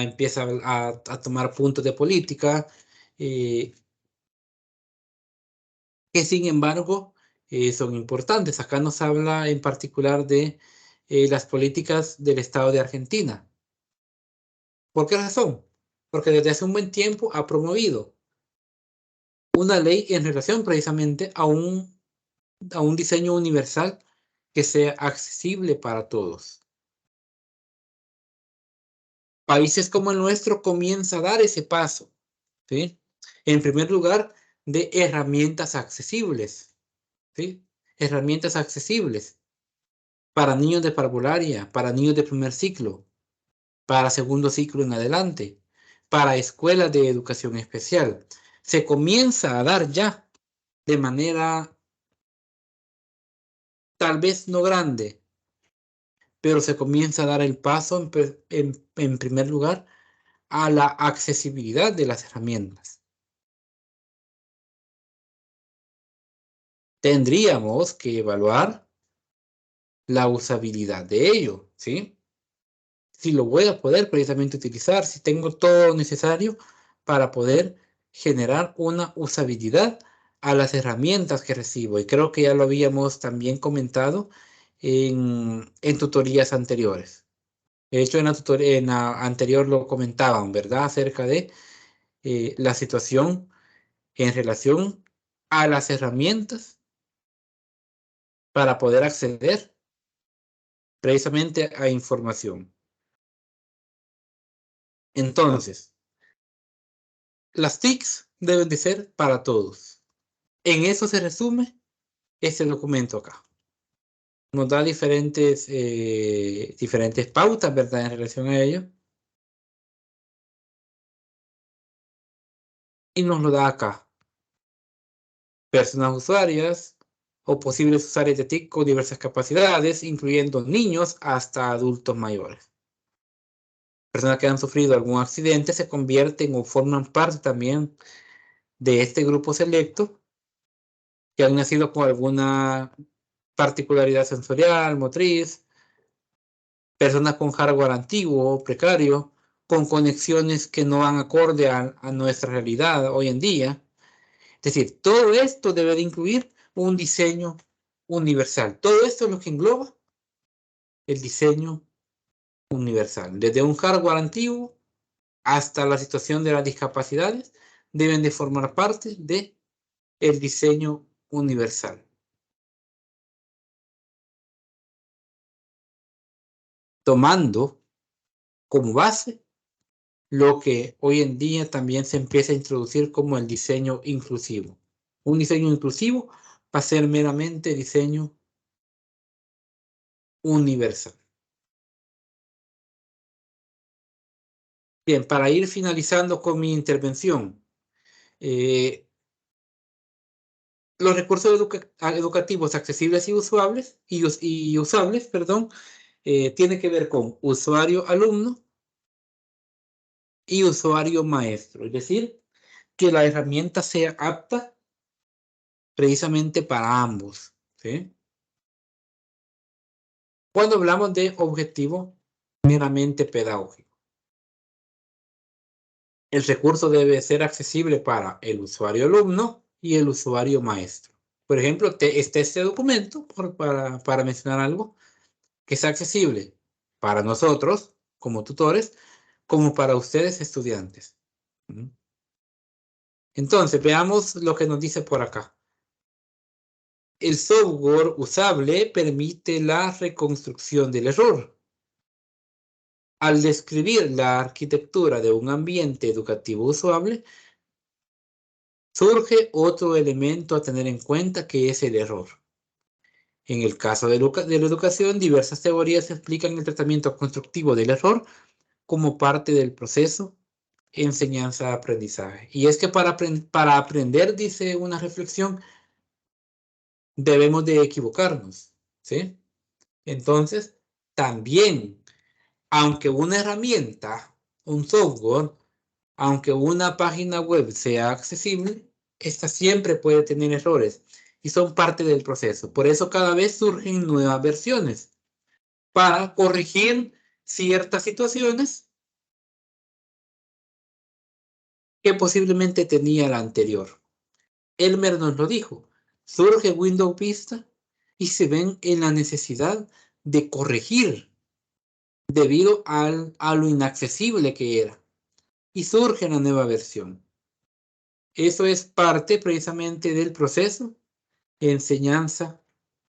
empieza a tomar puntos de política, que sin embargo son importantes. Acá nos habla en particular de las políticas del Estado de Argentina. ¿Por qué razón? Porque desde hace un buen tiempo ha promovido una ley en relación precisamente a un diseño universal que sea accesible para todos. Países como el nuestro comienza a dar ese paso, ¿sí? En primer lugar, de herramientas accesibles, ¿sí? Herramientas accesibles para niños de parvularia, para niños de primer ciclo, para segundo ciclo en adelante, para escuelas de educación especial. Se comienza a dar ya de manera tal vez no grande, pero se comienza a dar el paso en primer lugar a la accesibilidad de las herramientas. Tendríamos que evaluar la usabilidad de ello, ¿sí? Si lo voy a poder precisamente utilizar, si tengo todo necesario para poder generar una usabilidad a las herramientas que recibo. Y creo que ya lo habíamos también comentado en tutorías anteriores. De hecho, en la anterior lo comentaban, ¿verdad? Acerca de la situación en relación a las herramientas para poder acceder precisamente a información. Entonces, las TICs deben de ser para todos. En eso se resume este documento acá. Nos da diferentes pautas, ¿verdad? En relación a ello. Y nos lo da acá. Personas usuarias o posibles usuarios de TIC con diversas capacidades, incluyendo niños hasta adultos mayores. Personas que han sufrido algún accidente se convierten o forman parte también de este grupo selecto, que han nacido con alguna particularidad sensorial, motriz, personas con hardware antiguo o precario, con conexiones que no van acorde a nuestra realidad hoy en día. Es decir, todo esto debe de incluir un diseño universal. Todo esto es lo que engloba el diseño universal. Desde un hardware antiguo hasta la situación de las discapacidades deben de formar parte de el diseño universal. Tomando como base lo que hoy en día también se empieza a introducir como el diseño inclusivo. Un diseño inclusivo va a ser meramente diseño universal. Bien, para ir finalizando con mi intervención, los recursos educativos accesibles y usables, tiene que ver con usuario-alumno y usuario-maestro. Es decir, que la herramienta sea apta precisamente para ambos, ¿sí? Cuando hablamos de objetivo meramente pedagógico, el recurso debe ser accesible para el usuario-alumno y el usuario-maestro. Por ejemplo, está este documento, para mencionar algo, que es accesible para nosotros como tutores, como para ustedes estudiantes. Entonces, veamos lo que nos dice por acá. El software usable permite la reconstrucción del error. Al describir la arquitectura de un ambiente educativo usable, surge otro elemento a tener en cuenta, que es el error. En el caso de la educación, diversas teorías explican el tratamiento constructivo del error como parte del proceso enseñanza-aprendizaje. Y es que para aprender, dice una reflexión, debemos de equivocarnos, ¿sí? Entonces, también, aunque una herramienta, un software, aunque una página web sea accesible, esta siempre puede tener errores y son parte del proceso. Por eso cada vez surgen nuevas versiones para corregir ciertas situaciones que posiblemente tenía la anterior. Elmer nos lo dijo, surge Windows Vista y se ven en la necesidad de corregir debido a lo inaccesible que era. Y surge la nueva versión. Eso es parte precisamente del proceso de enseñanza,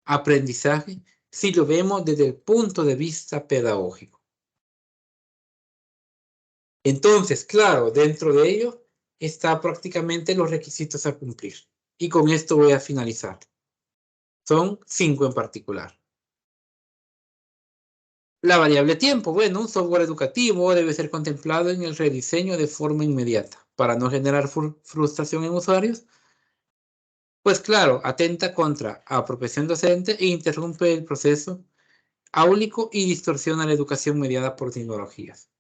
aprendizaje, si lo vemos desde el punto de vista pedagógico. Entonces, claro, dentro de ello está prácticamente los requisitos a cumplir. Y con esto voy a finalizar. Son 5 en particular. La variable tiempo. Bueno, un software educativo debe ser contemplado en el rediseño de forma inmediata para no generar frustración en usuarios. Pues claro, atenta contra apropiación docente e interrumpe el proceso áulico y distorsiona la educación mediada por tecnologías.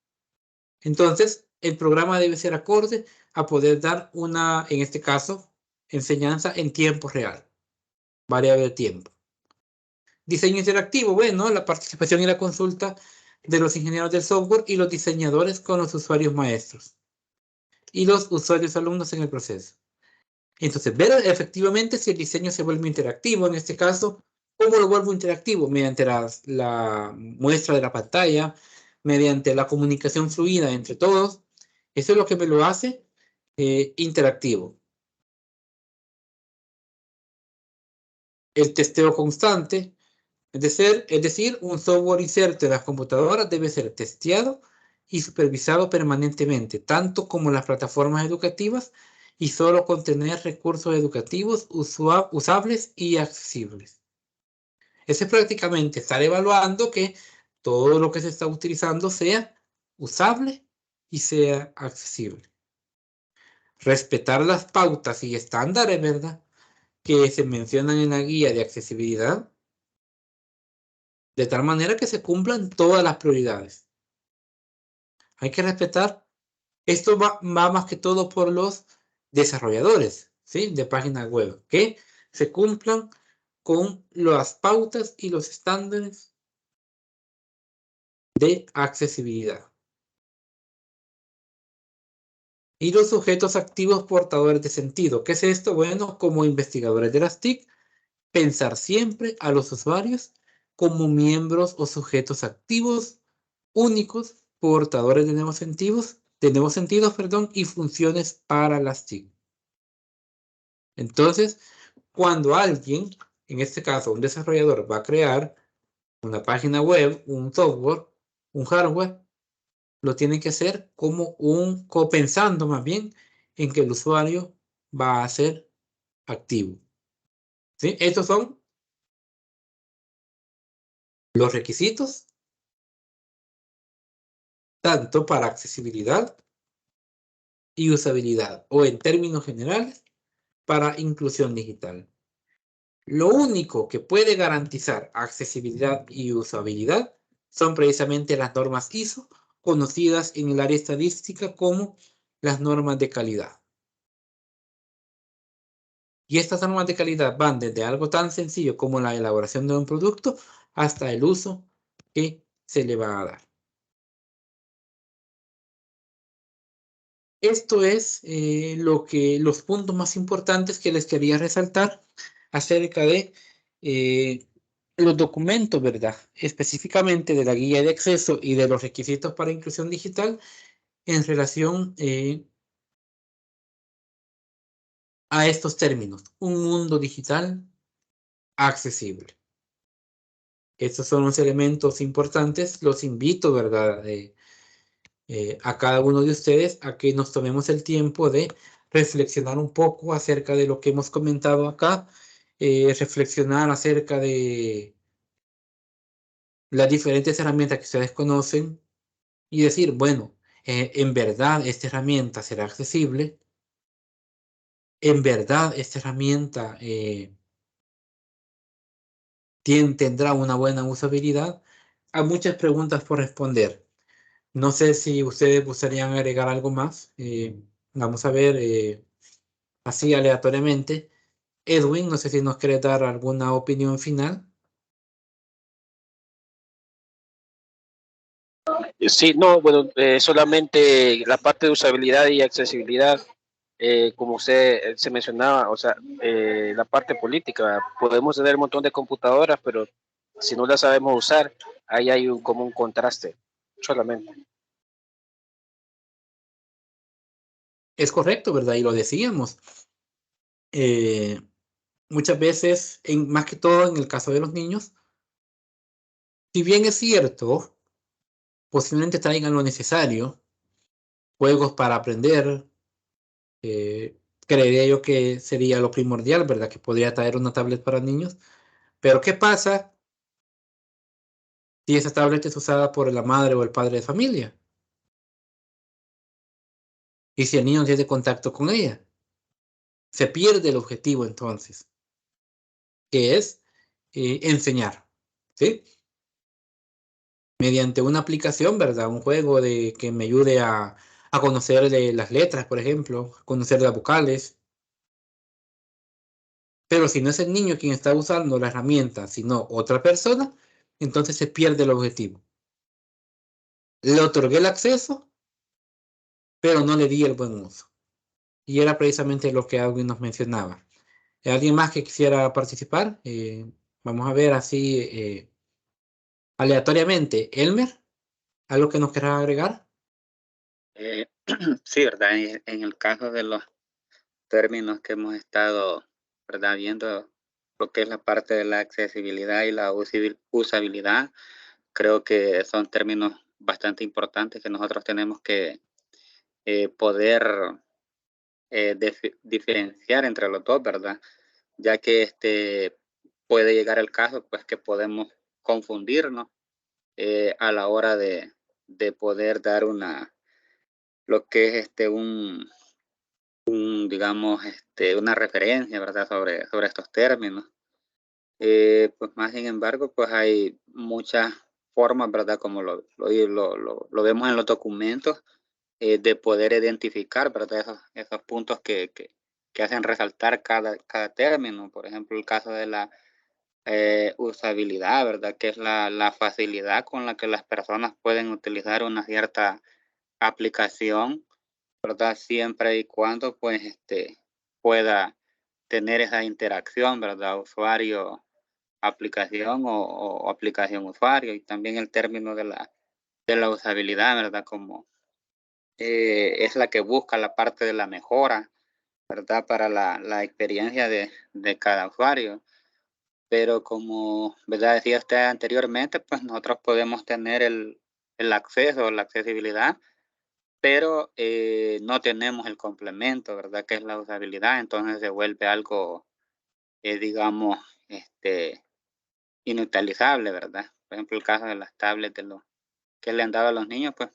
Entonces, el programa debe ser acorde a poder dar una, en este caso, enseñanza en tiempo real. Variable tiempo. Diseño interactivo. Bueno, la participación y la consulta de los ingenieros del software y los diseñadores con los usuarios maestros y los usuarios alumnos en el proceso. Entonces, ver efectivamente si el diseño se vuelve interactivo. En este caso, ¿cómo lo vuelvo interactivo? Mediante la muestra de la pantalla, mediante la comunicación fluida entre todos. Eso es lo que me lo hace interactivo. El testeo constante, es decir, un software inserto en las computadoras debe ser testeado y supervisado permanentemente, tanto como las plataformas educativas, y solo contener recursos educativos usables y accesibles. Ese es prácticamente estar evaluando que todo lo que se está utilizando sea usable y sea accesible. Respetar las pautas y estándares, ¿verdad?, que se mencionan en la guía de accesibilidad, de tal manera que se cumplan todas las prioridades. Hay que respetar. Esto va más que todo por los desarrolladores, ¿sí?, de páginas web, que se cumplan con las pautas y los estándares de accesibilidad. Y los sujetos activos portadores de sentido. ¿Qué es esto? Bueno, como investigadores de las TIC, pensar siempre a los usuarios como miembros o sujetos activos únicos, portadores de nuevos sentidos, y funciones para las TIC. Entonces, cuando alguien, en este caso un desarrollador, va a crear una página web, un software, un hardware, lo tiene que hacer como pensando más bien en que el usuario va a ser activo. ¿Sí? Estos son los requisitos, tanto para accesibilidad y usabilidad, o en términos generales, para inclusión digital. Lo único que puede garantizar accesibilidad y usabilidad son precisamente las normas ISO, conocidas en el área estadística como las normas de calidad. Y estas normas de calidad van desde algo tan sencillo como la elaboración de un producto hasta el uso que se le va a dar. Esto es los puntos más importantes que les quería resaltar acerca de los documentos, ¿verdad? Específicamente de la guía de acceso y de los requisitos para inclusión digital en relación a estos términos. Un mundo digital accesible. Estos son los elementos importantes. Los invito, ¿verdad? A cada uno de ustedes a que nos tomemos el tiempo de reflexionar un poco acerca de lo que hemos comentado acá, reflexionar acerca de las diferentes herramientas que ustedes conocen y decir, bueno, en verdad esta herramienta será accesible, en verdad esta herramienta tendrá una buena usabilidad. Hay muchas preguntas por responder. No sé si ustedes gustarían agregar algo más. Vamos a ver así aleatoriamente. Edwin, no sé si nos quiere dar alguna opinión final. Sí, no, bueno, solamente la parte de usabilidad y accesibilidad, como usted se mencionaba, o sea, la parte política, podemos tener un montón de computadoras, pero si no las sabemos usar, ahí hay como un contraste, solamente. Es correcto, ¿verdad? Y lo decíamos. Muchas veces, más que todo en el caso de los niños, si bien es cierto, posiblemente traigan lo necesario, juegos para aprender, creería yo que sería lo primordial, ¿verdad? Que podría traer una tablet para niños. Pero ¿qué pasa si esa tablet es usada por la madre o el padre de familia? Y si el niño no tiene contacto con ella, se pierde el objetivo entonces, que es enseñar, ¿sí? Mediante una aplicación, ¿verdad? Un juego que me ayude a conocer las letras, por ejemplo, a conocer las vocales. Pero si no es el niño quien está usando la herramienta, sino otra persona, entonces se pierde el objetivo. Le otorgué el acceso, pero no le di el buen uso. Y era precisamente lo que alguien nos mencionaba. ¿Alguien más que quisiera participar? Vamos a ver así aleatoriamente. Elmer, ¿algo que nos quieras agregar? Sí, ¿verdad? En el caso de los términos que hemos estado, ¿verdad? Viendo lo que es la parte de la accesibilidad y la usabilidad, creo que son términos bastante importantes que nosotros tenemos que poder diferenciar entre los dos, ¿verdad? Ya que puede llegar el caso, pues que podemos confundirnos a la hora de poder dar lo que es digamos, una referencia, ¿verdad? Sobre estos términos. Pues más sin embargo, pues hay muchas formas, ¿verdad? Como lo vemos en los documentos, de poder identificar, ¿verdad? Esos puntos que hacen resaltar cada término. Por ejemplo, el caso de la usabilidad, ¿verdad? Que es la facilidad con la que las personas pueden utilizar una cierta aplicación, ¿verdad? Siempre y cuando pues pueda tener esa interacción, ¿verdad? Usuario, aplicación o aplicación usuario, y también el término de la usabilidad, ¿verdad? Como es la que busca la parte de la mejora, ¿verdad? Para la experiencia de cada usuario. Pero como, ¿verdad? Decía usted anteriormente, pues nosotros podemos tener el acceso, la accesibilidad, pero no tenemos el complemento, ¿verdad? Que es la usabilidad, entonces se vuelve algo, digamos, inutilizable, ¿verdad? Por ejemplo, el caso de las tablets que le han dado a los niños, pues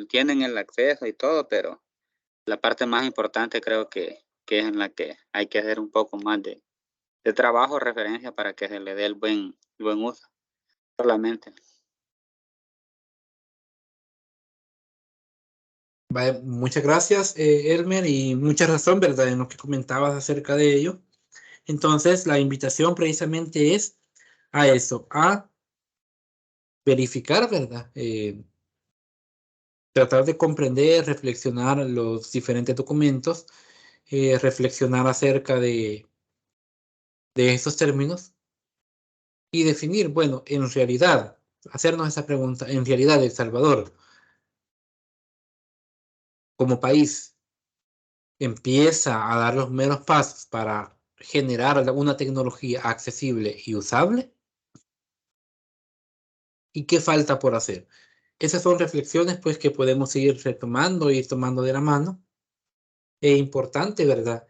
tienen el acceso y todo, pero la parte más importante creo que es en la que hay que hacer un poco más de trabajo, referencia para que se le dé el buen uso, solamente. Vale, muchas gracias, Elmer, y mucha razón, ¿verdad? En lo que comentabas acerca de ello. Entonces, la invitación precisamente es a eso, a verificar, ¿verdad? Tratar de comprender, reflexionar los diferentes documentos, reflexionar acerca de estos términos y definir, bueno, en realidad, hacernos esa pregunta, en realidad, El Salvador, como país, empieza a dar los primeros pasos para generar una tecnología accesible y usable. ¿Y qué falta por hacer? Esas son reflexiones pues que podemos ir retomando y tomando de la mano. Es importante, ¿verdad?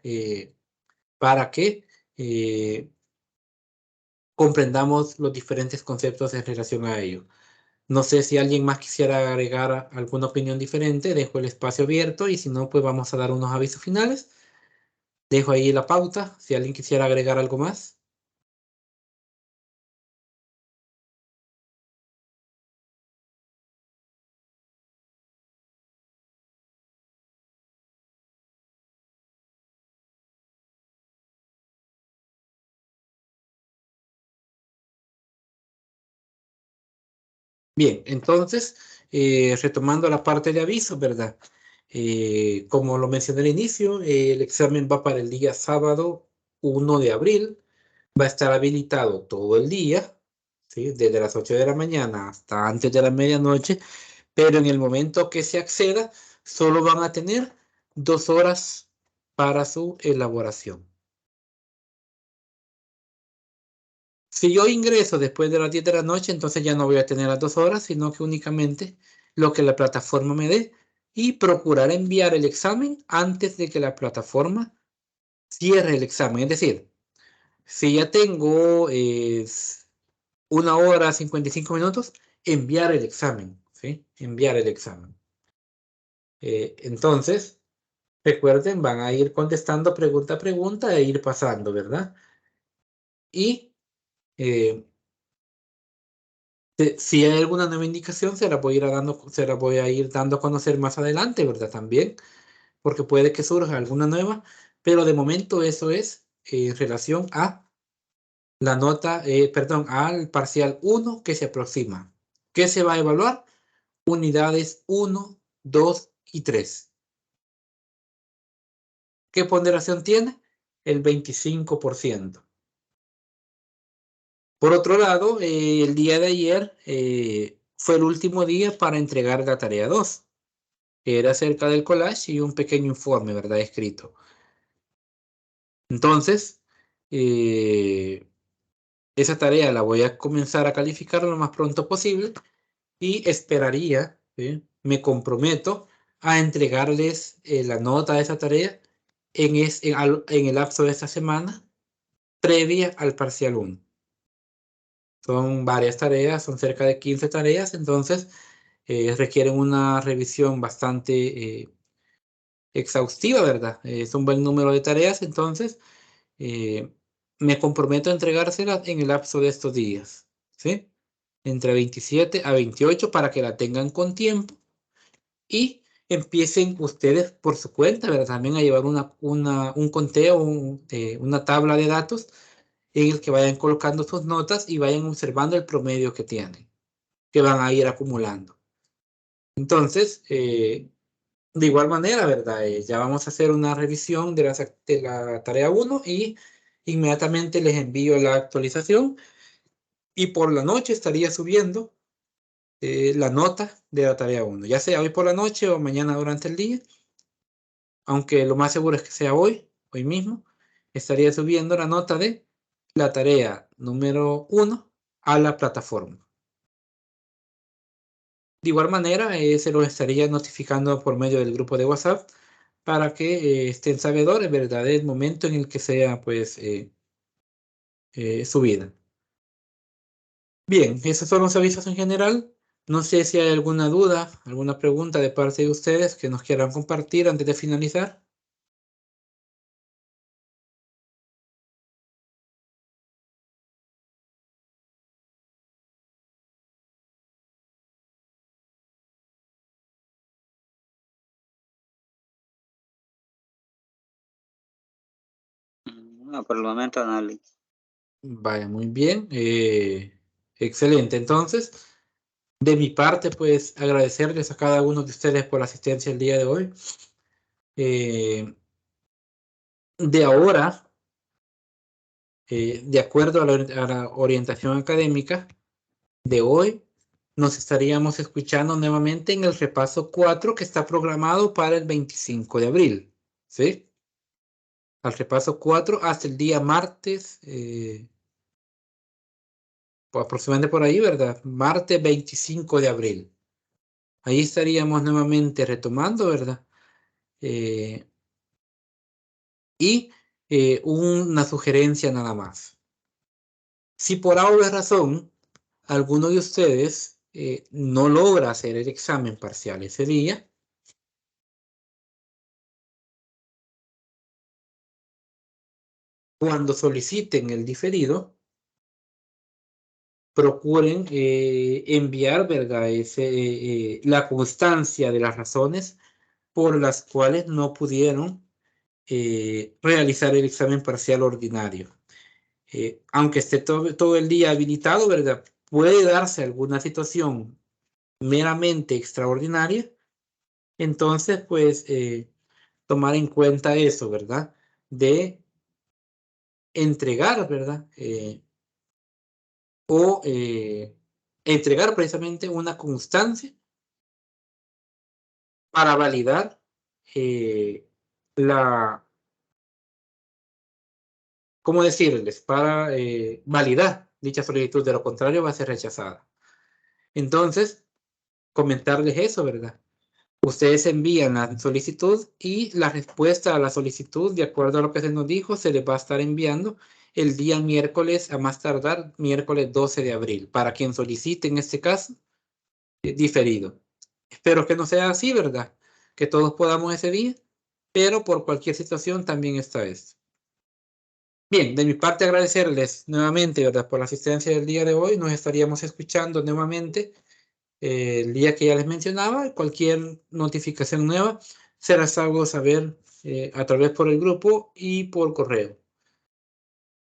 Para que comprendamos los diferentes conceptos en relación a ello. No sé si alguien más quisiera agregar alguna opinión diferente, dejo el espacio abierto y si no, pues vamos a dar unos avisos finales. Dejo ahí la pauta, si alguien quisiera agregar algo más. Bien, entonces, retomando la parte de aviso, ¿verdad? Como lo mencioné al inicio, el examen va para el día sábado 1 de abril. Va a estar habilitado todo el día, ¿sí? Desde las 8 de la mañana hasta antes de la medianoche, pero en el momento que se acceda, solo van a tener 2 horas para su elaboración. Si yo ingreso después de las 10 de la noche, entonces ya no voy a tener las 2 horas, sino que únicamente lo que la plataforma me dé y procurar enviar el examen antes de que la plataforma cierre el examen. Es decir, si ya tengo 1 hora 55 minutos, enviar el examen, ¿sí? Enviar el examen. Entonces, recuerden, van a ir contestando pregunta a pregunta e ir pasando, ¿verdad? Y si hay alguna nueva indicación, se la voy a ir dando a conocer más adelante, ¿verdad? También, porque puede que surja alguna nueva, pero de momento eso es en relación a la nota, perdón, al parcial 1 que se aproxima. ¿Qué se va a evaluar? Unidades 1, 2 y 3. ¿Qué ponderación tiene? El 25%. Por otro lado, el día de ayer fue el último día para entregar la tarea 2, que era acerca del collage y un pequeño informe, ¿verdad? Escrito. Entonces, esa tarea la voy a comenzar a calificar lo más pronto posible y esperaría, ¿sí? Me comprometo a entregarles la nota de esa tarea en el lapso de esta semana previa al parcial 1. Son varias tareas, son cerca de 15 tareas, entonces requieren una revisión bastante exhaustiva, ¿verdad? Es un buen número de tareas, entonces me comprometo a entregárselas en el lapso de estos días, ¿sí? Entre 27 a 28 para que la tengan con tiempo y empiecen ustedes por su cuenta, ¿verdad? También a llevar un conteo, una tabla de datos en el que vayan colocando sus notas y vayan observando el promedio que tienen, que van a ir acumulando. Entonces, De igual manera, ¿verdad? Ya vamos a hacer una revisión de la tarea 1 y inmediatamente les envío la actualización y por la noche estaría subiendo la nota de la tarea 1, ya sea hoy por la noche o mañana durante el día, aunque lo más seguro es que sea hoy mismo, estaría subiendo la nota de la tarea número 1 a la plataforma. De igual manera, se los estaría notificando por medio del grupo de WhatsApp para que estén sabedores, ¿verdad?, del momento en el que sea, pues, subida. Bien, esos son los avisos en general. No sé si hay alguna duda, alguna pregunta de parte de ustedes que nos quieran compartir antes de finalizar. No, por el momento no. Vaya, muy bien. Excelente. Entonces, de mi parte, pues agradecerles a cada uno de ustedes por la asistencia el día de hoy. De ahora, de acuerdo a la orientación académica de hoy, nos estaríamos escuchando nuevamente en el repaso 4 que está programado para el 25 de abril. ¿Sí? Al repaso 4 hasta el día martes, aproximadamente por ahí, ¿verdad? Martes 25 de abril. Ahí estaríamos nuevamente retomando, ¿verdad? Y una sugerencia nada más. Si por alguna razón alguno de ustedes no logra hacer el examen parcial ese día, cuando soliciten el diferido, procuren enviar, ¿verdad?, la constancia de las razones por las cuales no pudieron realizar el examen parcial ordinario. Aunque esté todo el día habilitado, ¿verdad?, puede darse alguna situación meramente extraordinaria, entonces, pues, tomar en cuenta eso, ¿verdad?, de entregar, ¿verdad?, o entregar precisamente una constancia para validar ¿cómo decirles? Para validar dicha solicitud, de lo contrario va a ser rechazada. Entonces, comentarles eso, ¿verdad? Ustedes envían la solicitud y la respuesta a la solicitud, de acuerdo a lo que se nos dijo, se les va a estar enviando el día miércoles, a más tardar miércoles 12 de abril, para quien solicite en este caso diferido. Espero que no sea así, ¿verdad? Que todos podamos ese día, pero por cualquier situación también está esto. Bien, de mi parte agradecerles nuevamente, ¿verdad?, por la asistencia del día de hoy. Nos estaríamos escuchando nuevamente el día que ya les mencionaba. Cualquier notificación nueva se las hago saber a través por el grupo y por correo.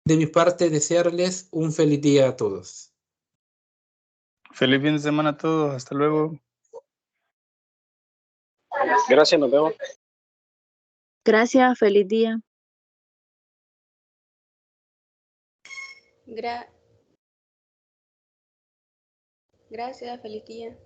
De mi parte, desearles un feliz día a todos. Feliz fin de semana a todos. Hasta luego. Gracias, nos vemos. Gracias, feliz día. Gracias, feliz día.